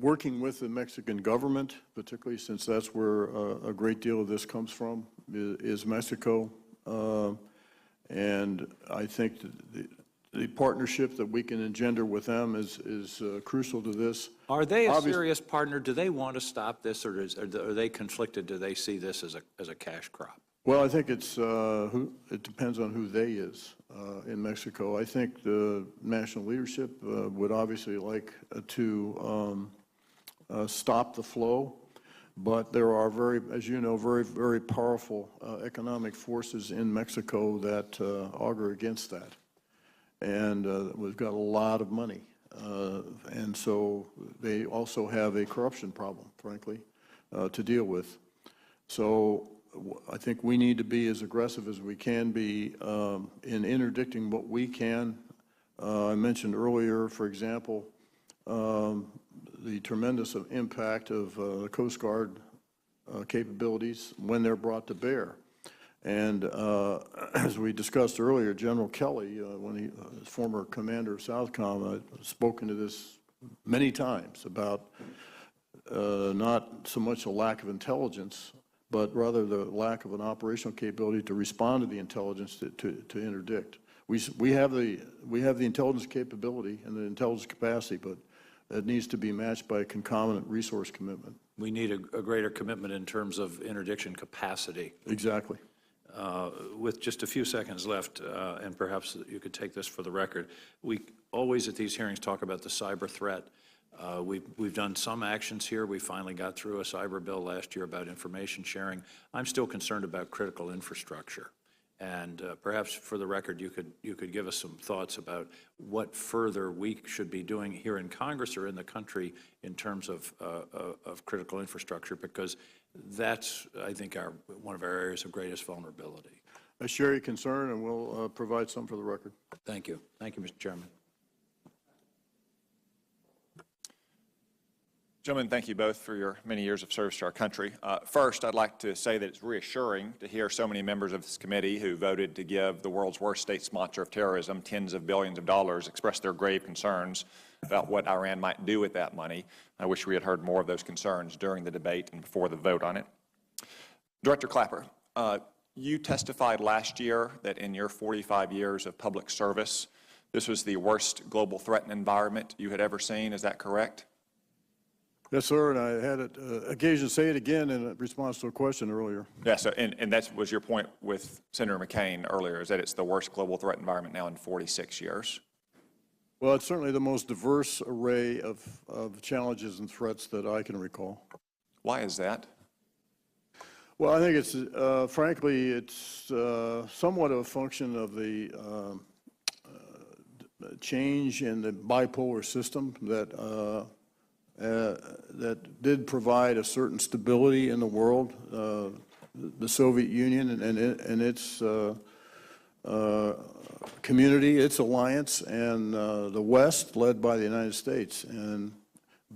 working with the Mexican government, particularly since that's where a great deal of this comes from, is Mexico. And I think the partnership that we can engender with them is crucial to this. Are they a serious partner? Do they want to stop this, or are they conflicted? Do they see this as a cash crop? Well, I think it depends on who they is in Mexico. I think the national leadership would obviously like to stop the flow, but there are as you know, very powerful economic forces in Mexico that augur against that. And we've got a lot of money. And so they also have a corruption problem, frankly, to deal with. So I think we need to be as aggressive as we can be in interdicting what we can. I mentioned earlier, for example, the tremendous impact of the Coast Guard capabilities when they're brought to bear. And as we discussed earlier, General Kelly, when he former commander of Southcom, I've spoken to this many times about not so much a lack of intelligence, but rather the lack of an operational capability to respond to the intelligence to interdict. We have the intelligence capability and the intelligence capacity, but it needs to be matched by a concomitant resource commitment. We need a greater commitment in terms of interdiction capacity. Exactly. With just a few seconds left, and perhaps you could take this for the record, we always at these hearings talk about the cyber threat. We've done some actions here. We finally got through a cyber bill last year about information sharing. I'm still concerned about critical infrastructure. And perhaps for the record, you could give us some thoughts about what further we should be doing here in Congress or in the country in terms of critical infrastructure, because that's, I think, one of our areas of greatest vulnerability. I share your concern, and we'll provide some for the record. Thank you. Thank you, Mr. Chairman. Gentlemen, thank you both for your many years of service to our country. First, I'd like to say that it's reassuring to hear so many members of this committee who voted to give the world's worst state sponsor of terrorism tens of billions of dollars express their grave concerns about what Iran might do with that money. I wish we had heard more of those concerns during the debate and before the vote on it. Director Clapper, you testified last year that in your 45 years of public service, this was the worst global threat environment you had ever seen. Is that correct? Yes, sir, and I had occasion to say it again in response to a question earlier. Yes, and that was your point with Senator McCain earlier, is that it's the worst global threat environment now in 46 years. Well, it's certainly the most diverse array of challenges and threats that I can recall. Why is that? Well, I think it's, frankly, it's somewhat of a function of the change in the bipolar system that did provide a certain stability in the world, the Soviet Union and its community, its alliance, and the West, led by the United States. And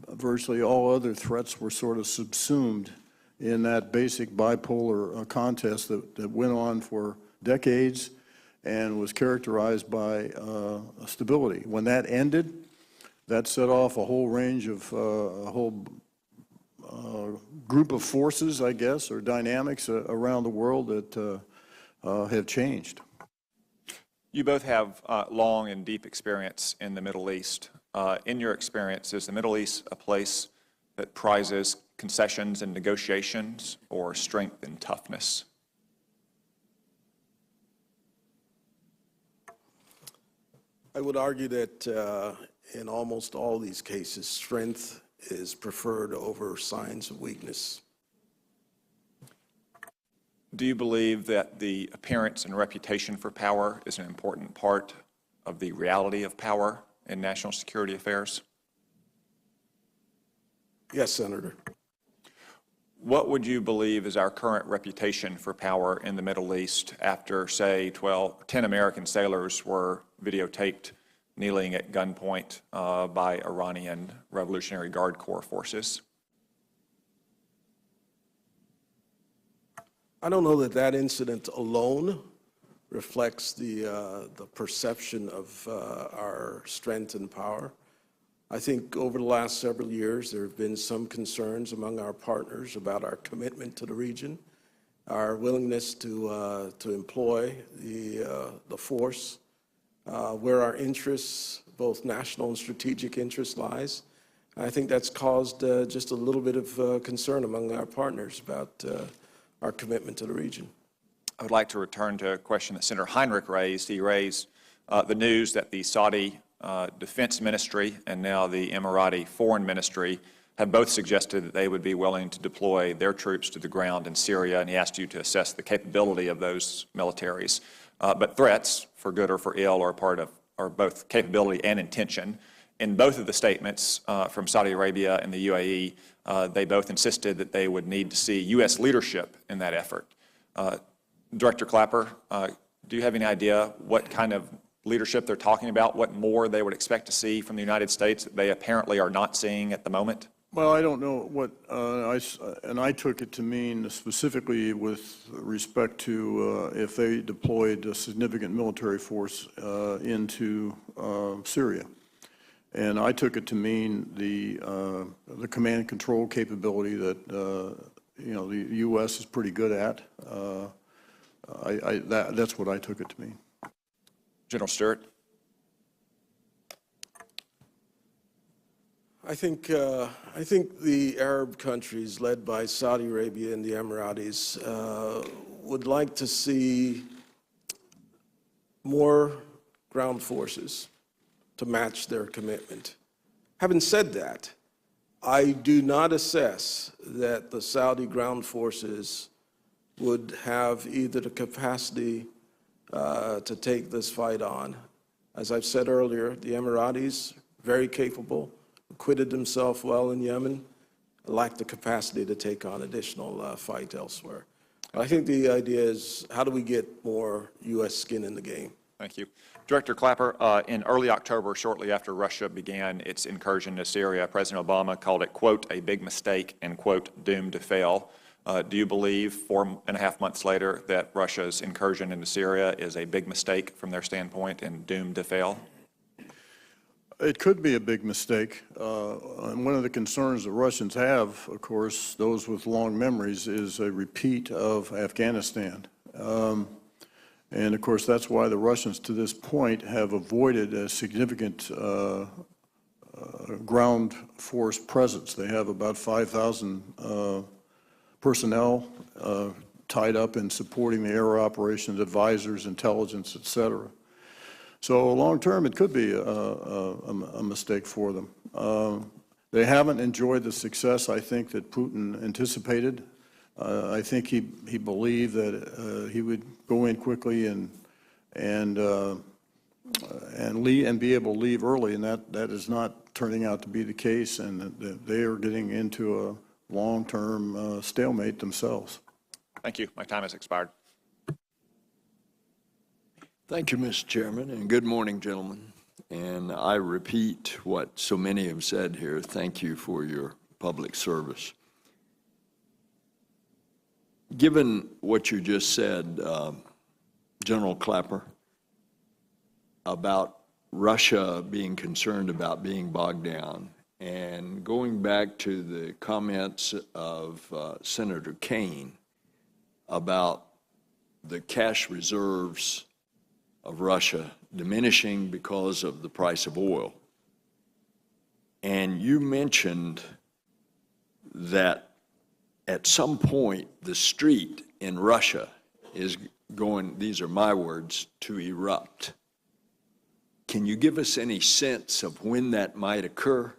virtually all other threats were sort of subsumed in that basic bipolar contest that went on for decades and was characterized by stability. When that ended, that set off a whole range of, a whole group of forces, I guess, or dynamics around the world that have changed. You both have long and deep experience in the Middle East. In your experience, is the Middle East a place that prizes concessions and negotiations or strength and toughness? I would argue that in almost all these cases, strength is preferred over signs of weakness. Do you believe that the appearance and reputation for power is an important part of the reality of power in national security affairs? Yes, Senator. What would you believe is our current reputation for power in the Middle East after, say, 10 American sailors were videotaped kneeling at gunpoint by Iranian Revolutionary Guard Corps forces? I don't know that that incident alone reflects the perception of our strength and power. I think over the last several years, there have been some concerns among our partners about our commitment to the region, our willingness to employ the force, where our interests, both national and strategic interests, lies. I think that's caused just a little bit of concern among our partners about our commitment to the region. I would like to return to a question that Senator Heinrich raised. He raised the news that the Saudi Defense Ministry and now the Emirati Foreign Ministry have both suggested that they would be willing to deploy their troops to the ground in Syria, and he asked you to assess the capability of those militaries. But threats, for good or for ill, are both capability and intention. In both of the statements from Saudi Arabia and the UAE, they both insisted that they would need to see U.S. leadership in that effort. Director Clapper, do you have any idea what kind of leadership they're talking about, what more they would expect to see from the United States that they apparently are not seeing at the moment? Well, I don't know what, I took it to mean specifically with respect to if they deployed a significant military force into Syria. And I took it to mean the command and control capability that, the U.S. is pretty good at. That's what I took it to mean. General Stewart? I think the Arab countries led by Saudi Arabia and the Emiratis would like to see more ground forces to match their commitment. Having said that, I do not assess that the Saudi ground forces would have either the capacity to take this fight on. As I've said earlier, the Emiratis, very capable, acquitted themselves well in Yemen, lack the capacity to take on additional fight elsewhere. I think the idea is, how do we get more U.S. skin in the game? Thank you. Director Clapper, in early October, shortly after Russia began its incursion into Syria, President Obama called it, quote, a big mistake and, quote, doomed to fail. Do you believe 4.5 months later that Russia's incursion into Syria is a big mistake from their standpoint and doomed to fail? It could be a big mistake. And one of the concerns the Russians have, of course, those with long memories, is a repeat of Afghanistan. And of course, that's why the Russians to this point have avoided a significant ground force presence. They have about 5,000 personnel tied up in supporting the air operations, advisors, intelligence, et cetera. So long term, it could be a mistake for them. They haven't enjoyed the success, I think, that Putin anticipated. I think he believed that he would go in quickly and and be able to leave early, and that is not turning out to be the case, and that they are getting into a long-term stalemate themselves. Thank you. My time has expired. Thank you, Mr. Chairman, and good morning, gentlemen. And I repeat what so many have said here. Thank you for your public service. Given what you just said, General Clapper, about Russia being concerned about being bogged down, and going back to the comments of Senator Kaine about the cash reserves of Russia diminishing because of the price of oil. And you mentioned that at some point the street in Russia is going, these are my words, to erupt. Can you give us any sense of when that might occur,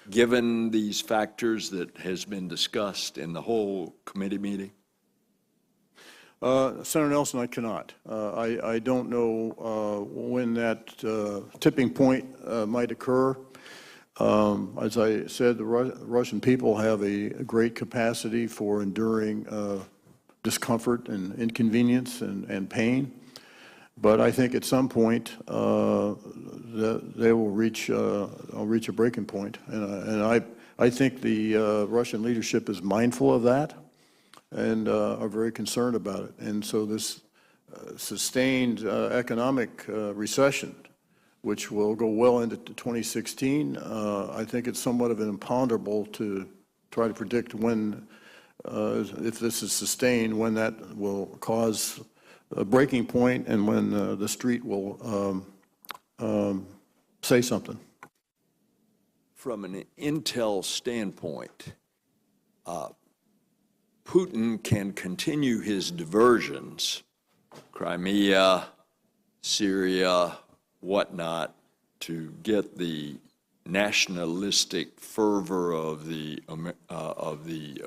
given these factors that has been discussed in the whole committee meeting? Senator Nelson, I cannot. I don't know when that tipping point might occur. As I said, the Russian people have a great capacity for enduring discomfort and inconvenience and pain. But I think at some point they will reach a breaking point. And I think the Russian leadership is mindful of that and are very concerned about it. And so this sustained economic recession, which will go well into 2016, I think it's somewhat of an imponderable to try to predict when, if this is sustained, when that will cause a breaking point and when the street will say something. From an intel standpoint, Putin can continue his diversions, Crimea, Syria, whatnot, to get the nationalistic fervor of the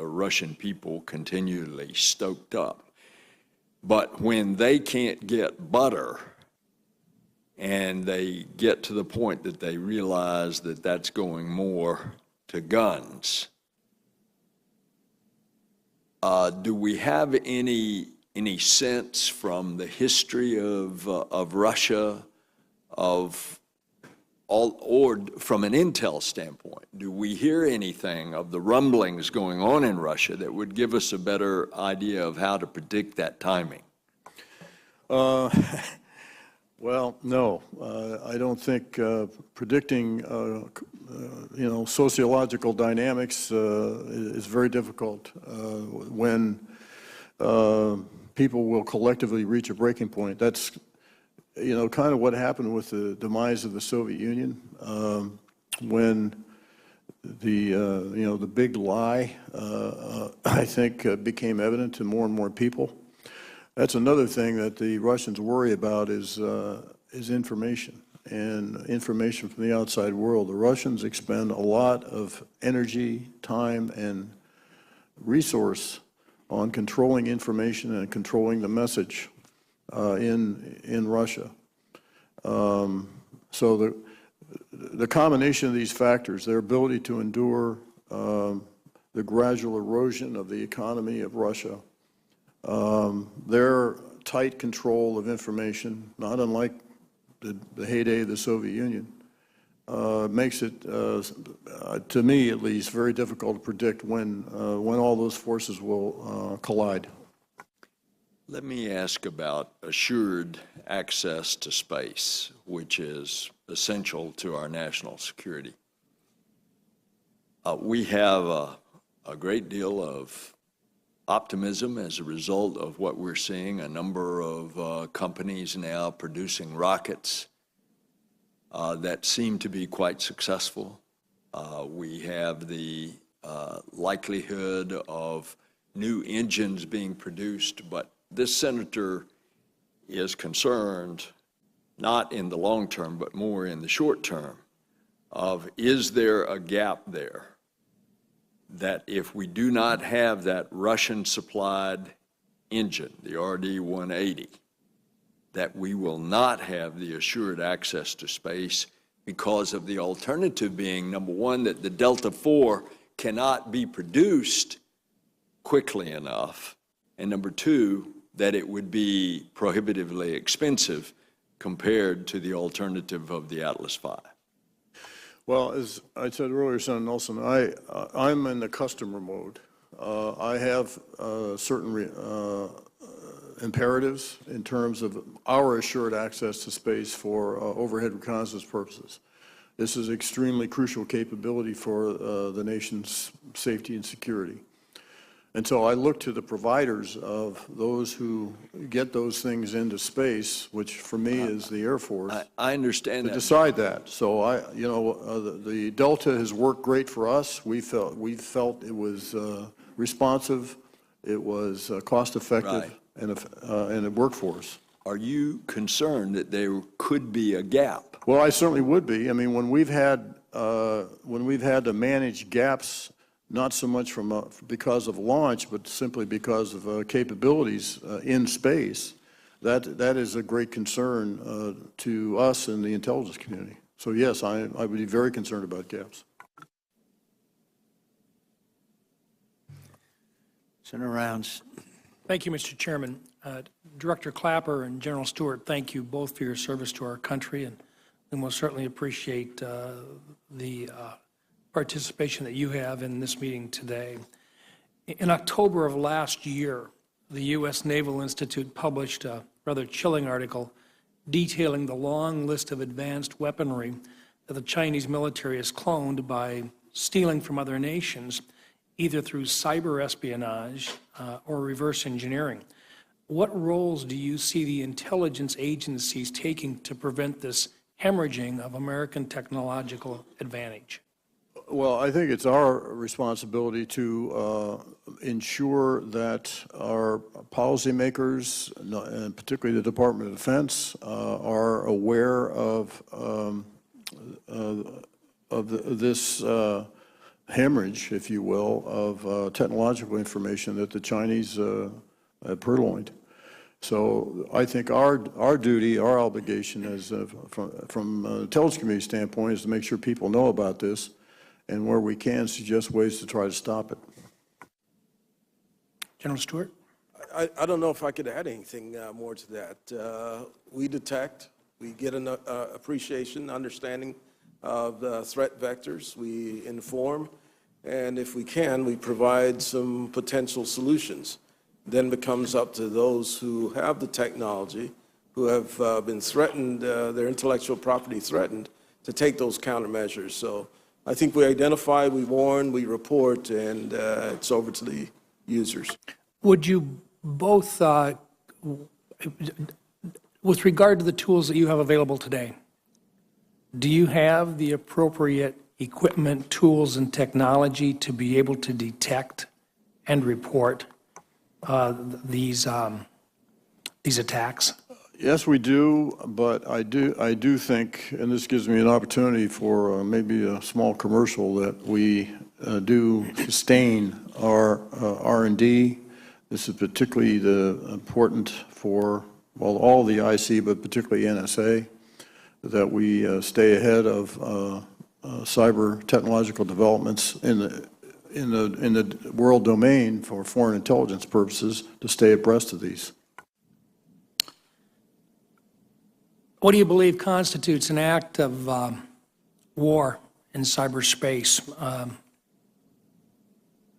Russian people continually stoked up. But when they can't get butter and they get to the point that they realize that that's going more to guns, do we have any sense from the history of Russia, or from an intel standpoint, do we hear anything of the rumblings going on in Russia that would give us a better idea of how to predict that timing? Well, no. I don't think predicting, sociological dynamics is very difficult when people will collectively reach a breaking point. That's, kind of what happened with the demise of the Soviet Union, when the big lie, I think, became evident to more and more people. That's another thing that the Russians worry about is information, and information from the outside world. The Russians expend a lot of energy, time, and resource on controlling information and controlling the message in Russia. So the combination of these factors, their ability to endure the gradual erosion of the economy of Russia, their tight control of information, not unlike the heyday of the Soviet Union, makes it, to me at least, very difficult to predict when all those forces will collide. Let me ask about assured access to space, which is essential to our national security. We have a great deal of optimism as a result of what we're seeing, a number of companies now producing rockets that seem to be quite successful. We have the likelihood of new engines being produced, but this senator is concerned, not in the long term, but more in the short term, of is there a gap there that if we do not have that Russian-supplied engine, the RD-180, that we will not have the assured access to space because of the alternative being, number one, that the Delta IV cannot be produced quickly enough, and number two, that it would be prohibitively expensive compared to the alternative of the Atlas V. Well, as I said earlier, Senator Nelson, I'm in the customer mode. I have certain imperatives in terms of our assured access to space for overhead reconnaissance purposes. This is extremely crucial capability for the nation's safety and security. And so I look to the providers of those who get those things into space, which for me is the Air Force. I understand to that. decide that. So the Delta has worked great for us. We felt it was responsive, it was cost-effective, and it worked for us. Are you concerned that there could be a gap? Well, I certainly would be. I mean, when we've had to manage gaps, not so much because of launch, but simply because of capabilities in space, that is a great concern to us and the intelligence community. So yes, I would be very concerned about gaps. Senator Rounds. Thank you, Mr. Chairman. Director Clapper and General Stewart, thank you both for your service to our country, and we'll certainly appreciate the participation that you have in this meeting today. In October of last year, the U.S. Naval Institute published a rather chilling article detailing the long list of advanced weaponry that the Chinese military has cloned by stealing from other nations, either through cyber espionage or reverse engineering. What roles do you see the intelligence agencies taking to prevent this hemorrhaging of American technological advantage? Well, I think it's our responsibility to ensure that our policymakers, and particularly the Department of Defense, are aware of this hemorrhage, if you will, of technological information that the Chinese have purloined. So I think our duty, our obligation as from an intelligence community standpoint is to make sure people know about this, and where we can, suggest ways to try to stop it. General Stewart? I don't know if I could add anything more to that. We detect, we get an appreciation, understanding of the threat vectors, we inform, and if we can, we provide some potential solutions. Then becomes up to those who have the technology, who have been threatened, their intellectual property threatened, to take those countermeasures. So I think we identify, we warn, we report, and it's over to the users. Would you both, with regard to the tools that you have available today, do you have the appropriate equipment, tools, and technology to be able to detect and report these attacks? Yes, we do, but I do think, and this gives me an opportunity for maybe a small commercial, that we do sustain our R&D. This is particularly important for, well, all the IC, but particularly NSA, that we stay ahead of cyber technological developments in the world domain for foreign intelligence purposes, to stay abreast of these. What do you believe constitutes an act of war in cyberspace?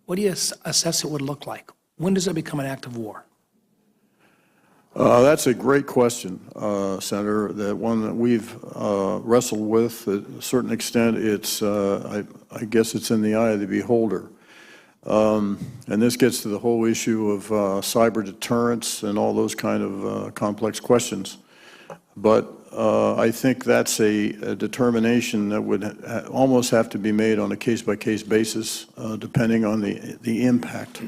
What do you assess it would look like? When does it become an act of war? That's a great question, Senator. That one that we've wrestled with. To a certain extent, it's I guess it's in the eye of the beholder. And this gets to the whole issue of cyber deterrence and all those kind of complex questions. But I think that's a determination that would almost have to be made on a case-by-case basis, depending on the impact.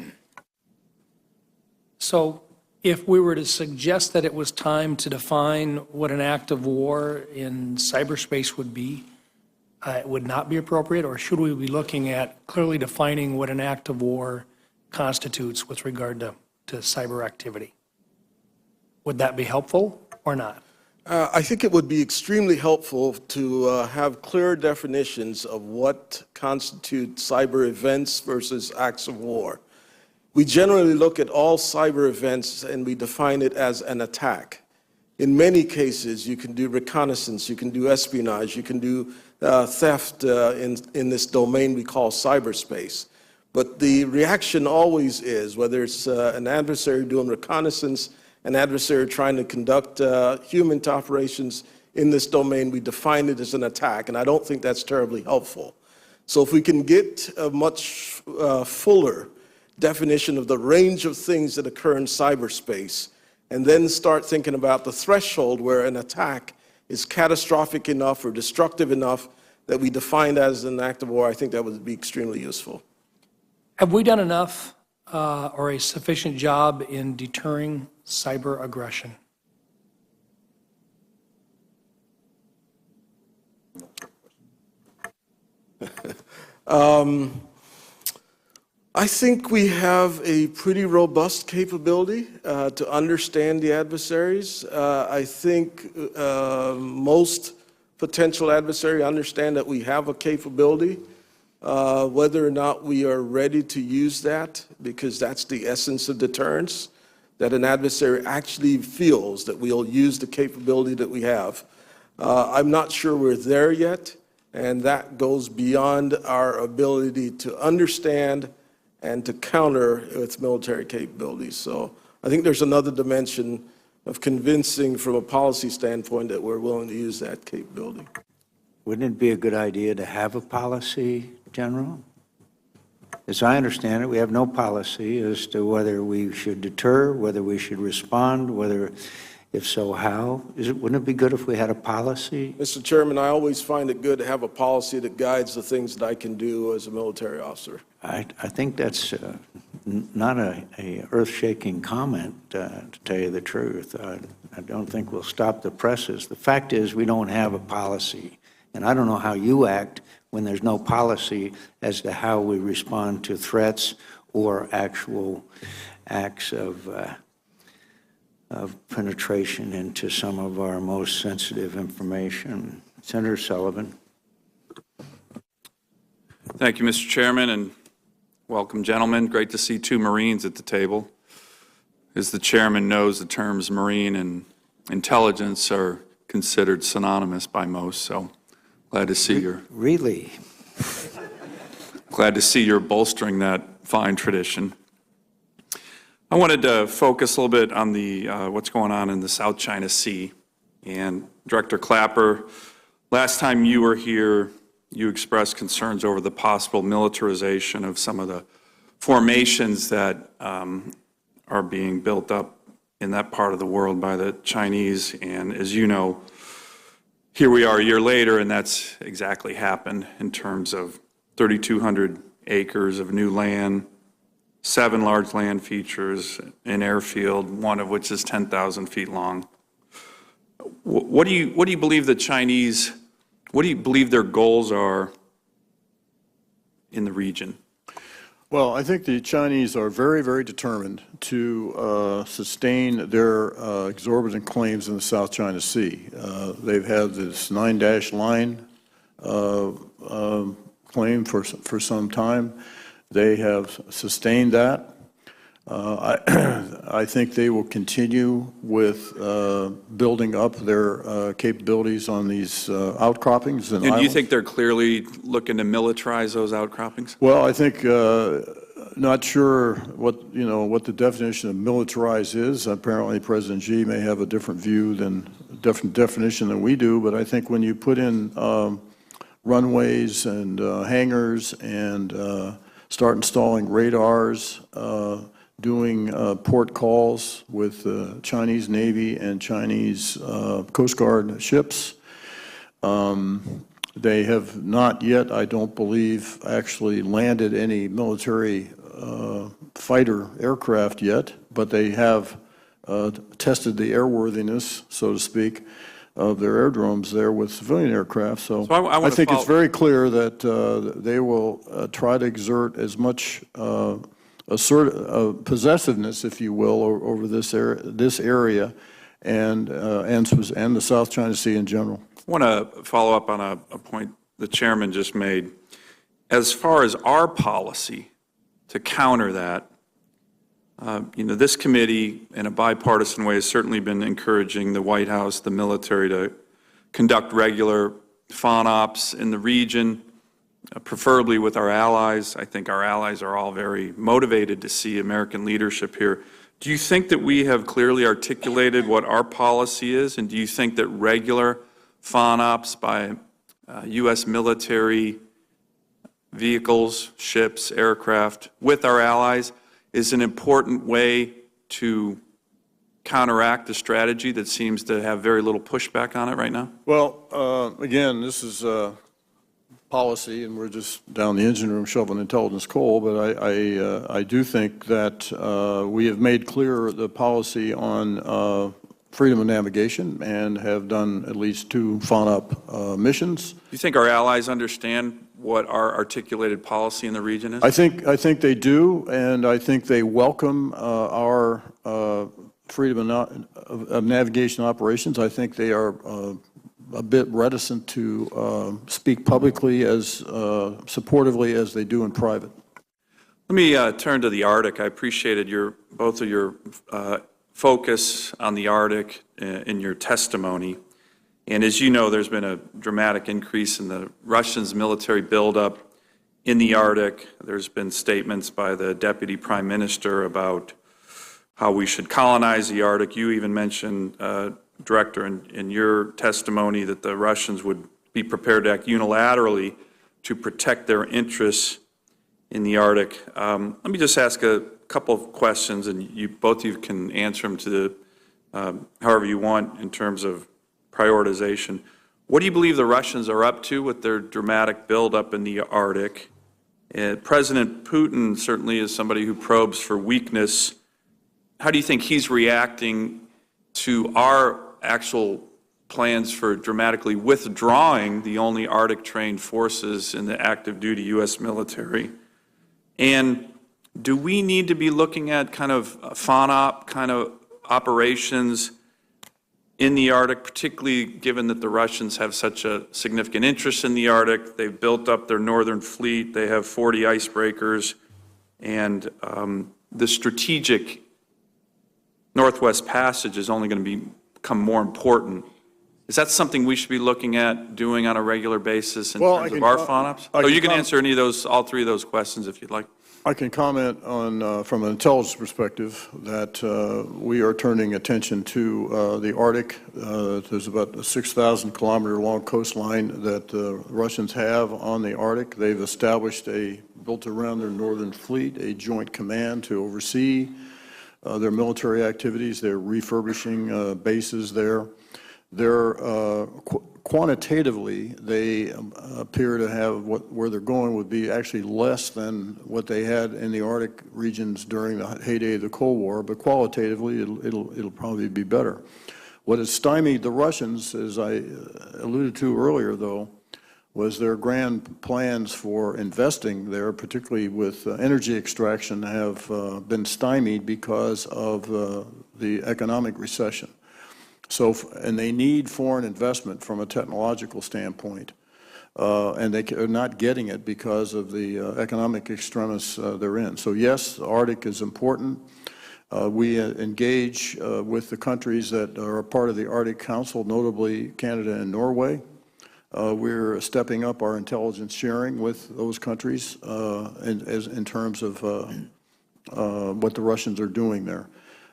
So if we were to suggest that it was time to define what an act of war in cyberspace would be, it would not be appropriate, or should we be looking at clearly defining what an act of war constitutes with regard to cyber activity? Would that be helpful, or not? I think it would be extremely helpful to have clear definitions of what constitutes cyber events versus acts of war. We generally look at all cyber events and we define it as an attack. In many cases, you can do reconnaissance, you can do espionage, you can do theft in this domain we call cyberspace. But the reaction always is, whether it's an adversary doing reconnaissance, an adversary trying to conduct human operations in this domain, we define it as an attack, and I don't think that's terribly helpful. So if we can get a much fuller definition of the range of things that occur in cyberspace, and then start thinking about the threshold where an attack is catastrophic enough or destructive enough that we define that as an act of war, I think that would be extremely useful. Have we done enough or a sufficient job in deterring cyber aggression? I think we have a pretty robust capability to understand the adversaries. I think most potential adversaries understand that we have a capability. Whether or not we are ready to use that, because that's the essence of deterrence, that an adversary actually feels that we'll use the capability that we have. I'm not sure we're there yet, and that goes beyond our ability to understand and to counter with military capabilities. So I think there's another dimension of convincing from a policy standpoint that we're willing to use that capability. Wouldn't it be a good idea to have a policy, General? As I understand it, we have no policy as to whether we should deter, whether we should respond, whether, if so, how. Wouldn't it be good if we had a policy? Mr. Chairman, I always find it good to have a policy that guides the things that I can do as a military officer. I think that's not a earth-shaking comment, to tell you the truth. I don't think we'll stop the presses. The fact is we don't have a policy, and I don't know how you act when there's no policy as to how we respond to threats or actual acts of penetration into some of our most sensitive information. Senator Sullivan. Thank you, Mr. Chairman, and welcome, gentlemen. Great to see two Marines at the table. As the chairman knows, the terms Marine and intelligence are considered synonymous by most, so glad to see you're... Really? Glad to see you're bolstering that fine tradition. I wanted to focus a little bit on the what's going on in the South China Sea. And Director Clapper, last time you were here, you expressed concerns over the possible militarization of some of the formations that are being built up in that part of the world by the Chinese. And as you know, here we are a year later, and that's exactly happened in terms of 3,200 acres of new land, 7 large land features, an airfield, one of which is 10,000 feet long. What do you believe the Chinese, what do you believe their goals are in the region? Well, I think the Chinese are very, very determined to sustain their exorbitant claims in the South China Sea. They've had this 9-line claim for some time. They have sustained that. I think they will continue with building up their capabilities on these outcroppings. And do you think they're clearly looking to militarize those outcroppings? Well, I think not sure what the definition of militarize is. Apparently, President Xi may have a different definition than we do. But I think when you put in runways and hangars and start installing radars, doing port calls with the Chinese Navy and Chinese Coast Guard ships. They have not yet, I don't believe, actually landed any military fighter aircraft yet, but they have tested the airworthiness, so to speak, of their aerodromes there with civilian aircraft. So I think it's very clear that they will try to exert as much possessiveness, if you will, over this area and the South China Sea in general. I want to follow up on a point the chairman just made. As far as our policy to counter that, this committee, in a bipartisan way, has certainly been encouraging the White House, the military, to conduct regular FON-ops in the region, preferably with our allies. I think our allies are all very motivated to see American leadership here. Do you think that we have clearly articulated what our policy is, and do you think that regular FON-ops by U.S. military vehicles, ships, aircraft with our allies is an important way to counteract a strategy that seems to have very little pushback on it right now? Well, again, this is policy, and we're just down the engine room shoveling intelligence coal, but I do think that we have made clear the policy on freedom of navigation and have done at least 2 FON-op missions. Do you think our allies understand what our articulated policy in the region is? I think they do, and I think they welcome our freedom of navigation operations. I think they are a bit reticent to speak publicly as supportively as they do in private. Let me turn to the Arctic. I appreciated both of your focus on the Arctic in your testimony. And as you know, there's been a dramatic increase in the Russians' military buildup in the Arctic. There's been statements by the Deputy Prime Minister about how we should colonize the Arctic. You even mentioned, Director, in your testimony that the Russians would be prepared to act unilaterally to protect their interests in the Arctic. Let me just ask a couple of questions, and both of you can answer them to however you want in terms of prioritization. What do you believe the Russians are up to with their dramatic buildup in the Arctic? President Putin certainly is somebody who probes for weakness. How do you think he's reacting to our actual plans for dramatically withdrawing the only Arctic-trained forces in the active duty U.S. military? And do we need to be looking at kind of FON-op kind of operations in the Arctic, particularly given that the Russians have such a significant interest in the Arctic? They've built up their northern fleet. They have 40 icebreakers. And the strategic Northwest Passage is only going to become more important. Is that something we should be looking at doing on a regular basis in terms of our FON-ops? So you can answer any of those, all 3 of those questions if you'd like. I can comment on, from an intelligence perspective, that we are turning attention to the Arctic. There's about a 6,000-kilometer long coastline that the Russians have on the Arctic. They've established built around their northern fleet, a joint command to oversee their military activities. They're refurbishing bases there. Quantitatively, they appear to have where they're going would be actually less than what they had in the Arctic regions during the heyday of the Cold War, but qualitatively it'll probably be better. What has stymied the Russians, as I alluded to earlier, though, was their grand plans for investing there, particularly with energy extraction, have been stymied because of the economic recession. So, and they need foreign investment from a technological standpoint, and they are not getting it because of the economic extremis they're in. So yes, the Arctic is important. We engage with the countries that are a part of the Arctic Council, notably Canada and Norway. We're stepping up our intelligence sharing with those countries in terms of what the Russians are doing there.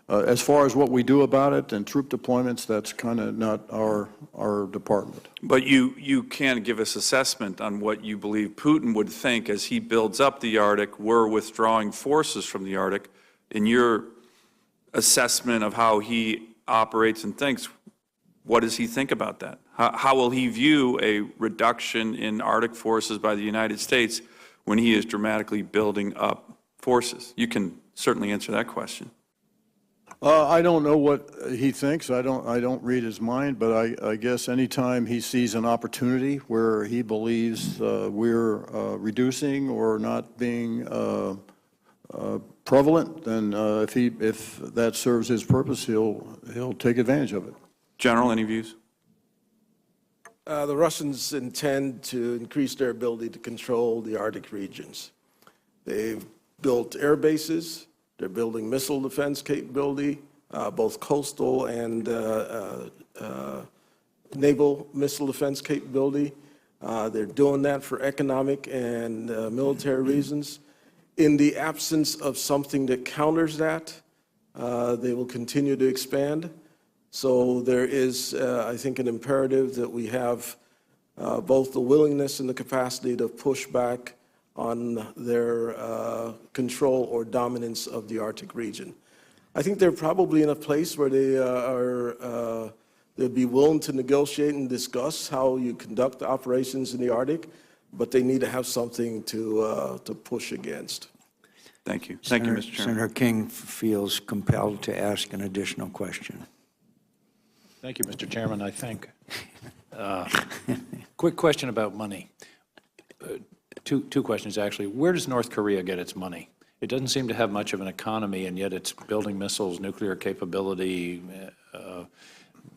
As far as what we do about it and troop deployments, that's kind of not our department. But you can give us assessment on what you believe Putin would think as he builds up the Arctic. We're withdrawing forces from the Arctic. In your assessment of how he operates and thinks, what does he think about that? How will he view a reduction in Arctic forces by the United States when he is dramatically building up forces? You can certainly answer that question. I don't know what he thinks. I don't read his mind, but I guess anytime he sees an opportunity where he believes we're reducing or not being prevalent, then if that serves his purpose, he'll take advantage of it. General, any views? The Russians intend to increase their ability to control the Arctic regions. They've built air bases, they're building missile defense capability, both coastal and naval missile defense capability. They're doing that for economic and military reasons. In the absence of something that counters that, they will continue to expand. So there is, I think, an imperative that we have both the willingness and the capacity to push back on their control or dominance of the Arctic region. I think they're probably in a place where they'd be willing to negotiate and discuss how you conduct operations in the Arctic, but they need to have something to push against. Thank you. Thank you, Mr. Chairman. Senator King feels compelled to ask an additional question. Thank you, Mr. Chairman, I think. Quick question about money. Two questions, actually. Where does North Korea get its money? It doesn't seem to have much of an economy, and yet it's building missiles, nuclear capability,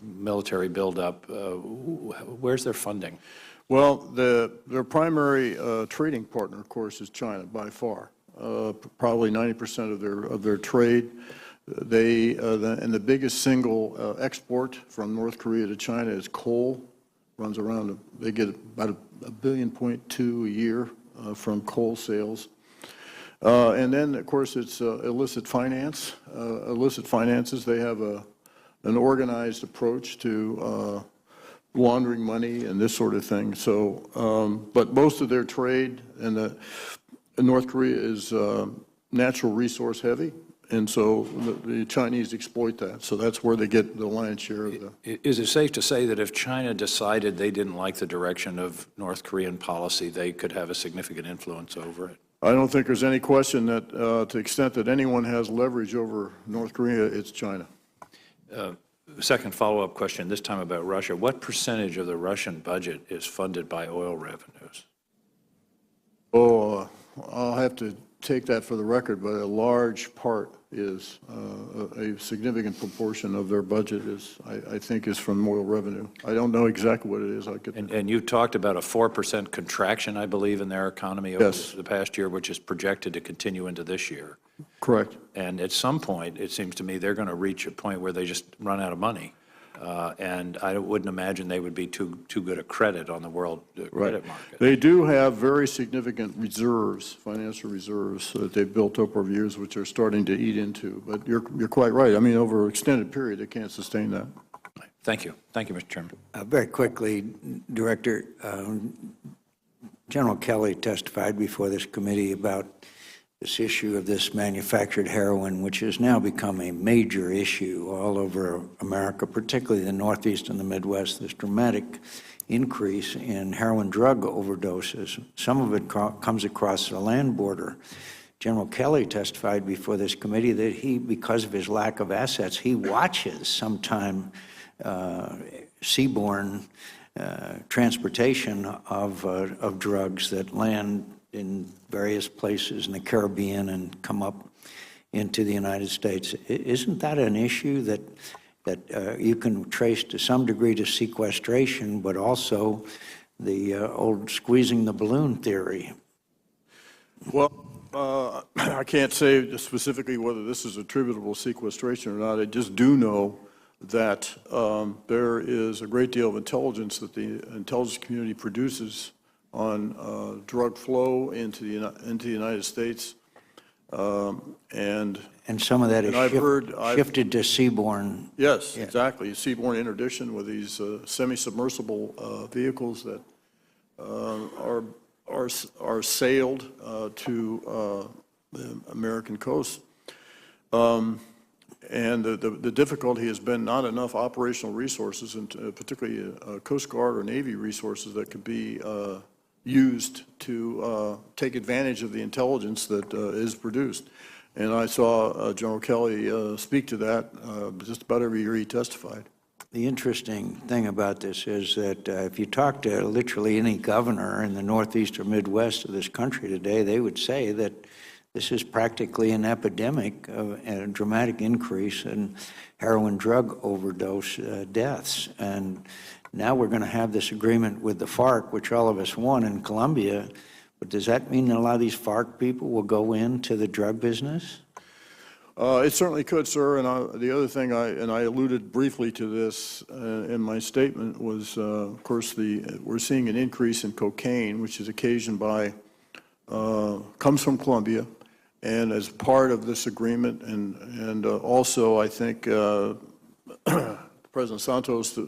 military buildup. Where's their funding? Well, their primary trading partner, of course, is China by far. Probably 90% of their trade. And the biggest single export from North Korea to China is coal. Runs around, they get about $1.2 billion a year from coal sales. And then, of course, it's illicit finance. Illicit finances, they have an organized approach to laundering money and this sort of thing. So, but most of their trade in North Korea is natural resource heavy. And so the Chinese exploit that. So that's where they get the lion's share of the... Is it safe to say that if China decided they didn't like the direction of North Korean policy, they could have a significant influence over it? I don't think there's any question that to the extent that anyone has leverage over North Korea, it's China. Second follow-up question, this time about Russia. What percentage of the Russian budget is funded by oil revenues? Oh, I'll have to take that for the record, but a large part is, a significant proportion of their budget is, I think, is from oil revenue. I don't know exactly what it is. And you talked about a 4% contraction, I believe, in their economy over the past year, which is projected to continue into this year. Correct. And at some point, it seems to me, they're going to reach a point where they just run out of money. And I wouldn't imagine they would be too good a credit on the world credit market. They do have very significant reserves, financial reserves that they've built up over years, which are starting to eat into. But you're quite right. I mean, over an extended period, they can't sustain that. Thank you. Thank you, Mr. Chairman. Very quickly, Director, General Kelly testified before this committee about this issue of this manufactured heroin, which has now become a major issue all over America, particularly the Northeast and the Midwest, this dramatic increase in heroin drug overdoses. Some of it comes across the land border. General Kelly testified before this committee that he, because of his lack of assets, he watches sometime seaborne transportation of drugs that land in various places in the Caribbean and come up into the United States. Isn't that an issue that you can trace to some degree to sequestration, but also the old squeezing the balloon theory? Well, I can't say specifically whether this is attributable to sequestration or not. I just do know that there is a great deal of intelligence that the intelligence community produces on drug flow into the United States, and some of that is shifted to seaborne. Yes, exactly. Seaborne interdiction with these semi-submersible vehicles that are sailed to the American coast. And the difficulty has been not enough operational resources, and particularly Coast Guard or Navy resources that could be used to take advantage of the intelligence that is produced. And I saw General Kelly speak to that just about every year he testified. The interesting thing about this is that if you talk to literally any governor in the Northeast or Midwest of this country today, they would say that this is practically an epidemic and a dramatic increase in heroin drug overdose deaths. And now we're going to have this agreement with the FARC, which all of us want in Colombia. But does that mean that a lot of these FARC people will go into the drug business? It certainly could, sir. And the other thing, I alluded briefly to this in my statement, was, of course, we're seeing an increase in cocaine, which is occasioned by, comes from Colombia, and as part of this agreement, and also I think President Santos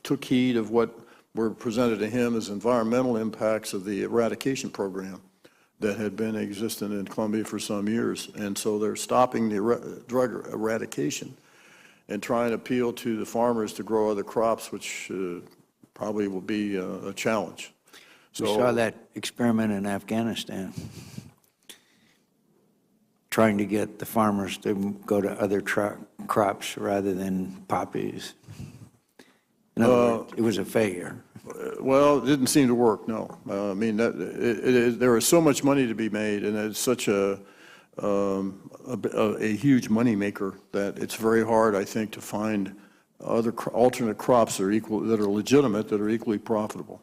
took heed of what were presented to him as environmental impacts of the eradication program that had been existent in Colombia for some years. And so they're stopping the drug eradication and trying to appeal to the farmers to grow other crops, which probably will be a challenge. We saw that experiment in Afghanistan, trying to get the farmers to go to other crops rather than poppies. In other words, it was a failure. Well, it didn't seem to work, no. I mean, there is so much money to be made, and it's such a huge money maker that it's very hard, I think, to find other alternate crops that are legitimate, that are equally profitable.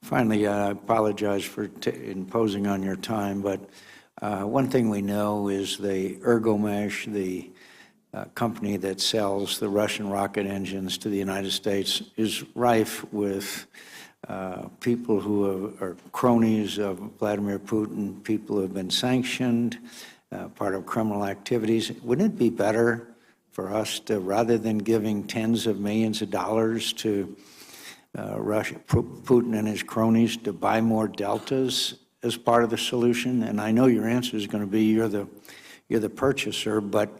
Finally, I apologize for imposing on your time, but one thing we know is the Ergomesh, the company that sells the Russian rocket engines to the United States, is rife with people who are cronies of Vladimir Putin, people who have been sanctioned, part of criminal activities. Wouldn't it be better for us to, rather than giving tens of millions of dollars to Russia, Putin and his cronies, to buy more deltas as part of the solution? And I know your answer is going to be you're the purchaser, but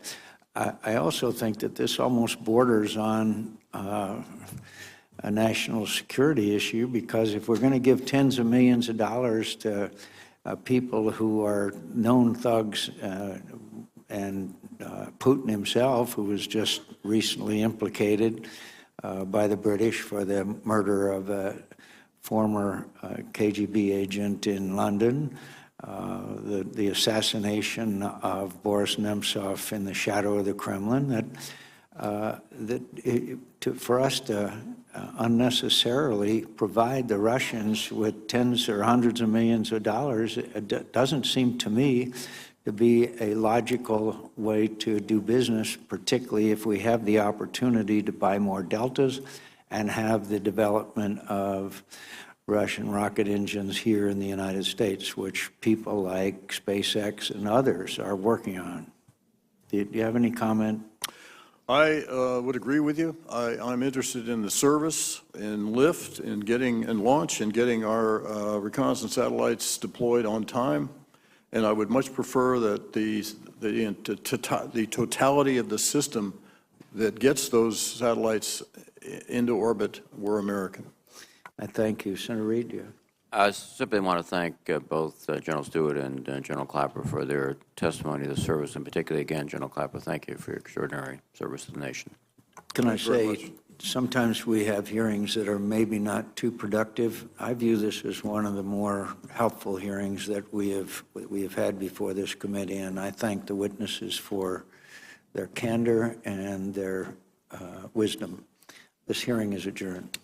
I also think that this almost borders on a national security issue, because if we're going to give tens of millions of dollars to people who are known thugs, and Putin himself, who was just recently implicated by the British for the murder of a former KGB agent in London, the assassination of Boris Nemtsov in the shadow of the Kremlin, for us to unnecessarily provide the Russians with tens or hundreds of millions of dollars, it doesn't seem to me to be a logical way to do business, particularly if we have the opportunity to buy more deltas and have the development of Russian rocket engines here in the United States, which people like SpaceX and others are working on. Do you have any comment? I would agree with you. I'm interested in the service, in lift, in getting and launch, and getting our reconnaissance satellites deployed on time. And I would much prefer that the totality of the system that gets those satellites into orbit were American. I thank you. Senator Reid, you. I simply want to thank both General Stewart and General Clapper for their testimony of the service, and particularly, again, General Clapper, thank you for your extraordinary service to the nation. Can I say, sometimes we have hearings that are maybe not too productive. I view this as one of the more helpful hearings that we have had before this committee, and I thank the witnesses for their candor and their wisdom. This hearing is adjourned.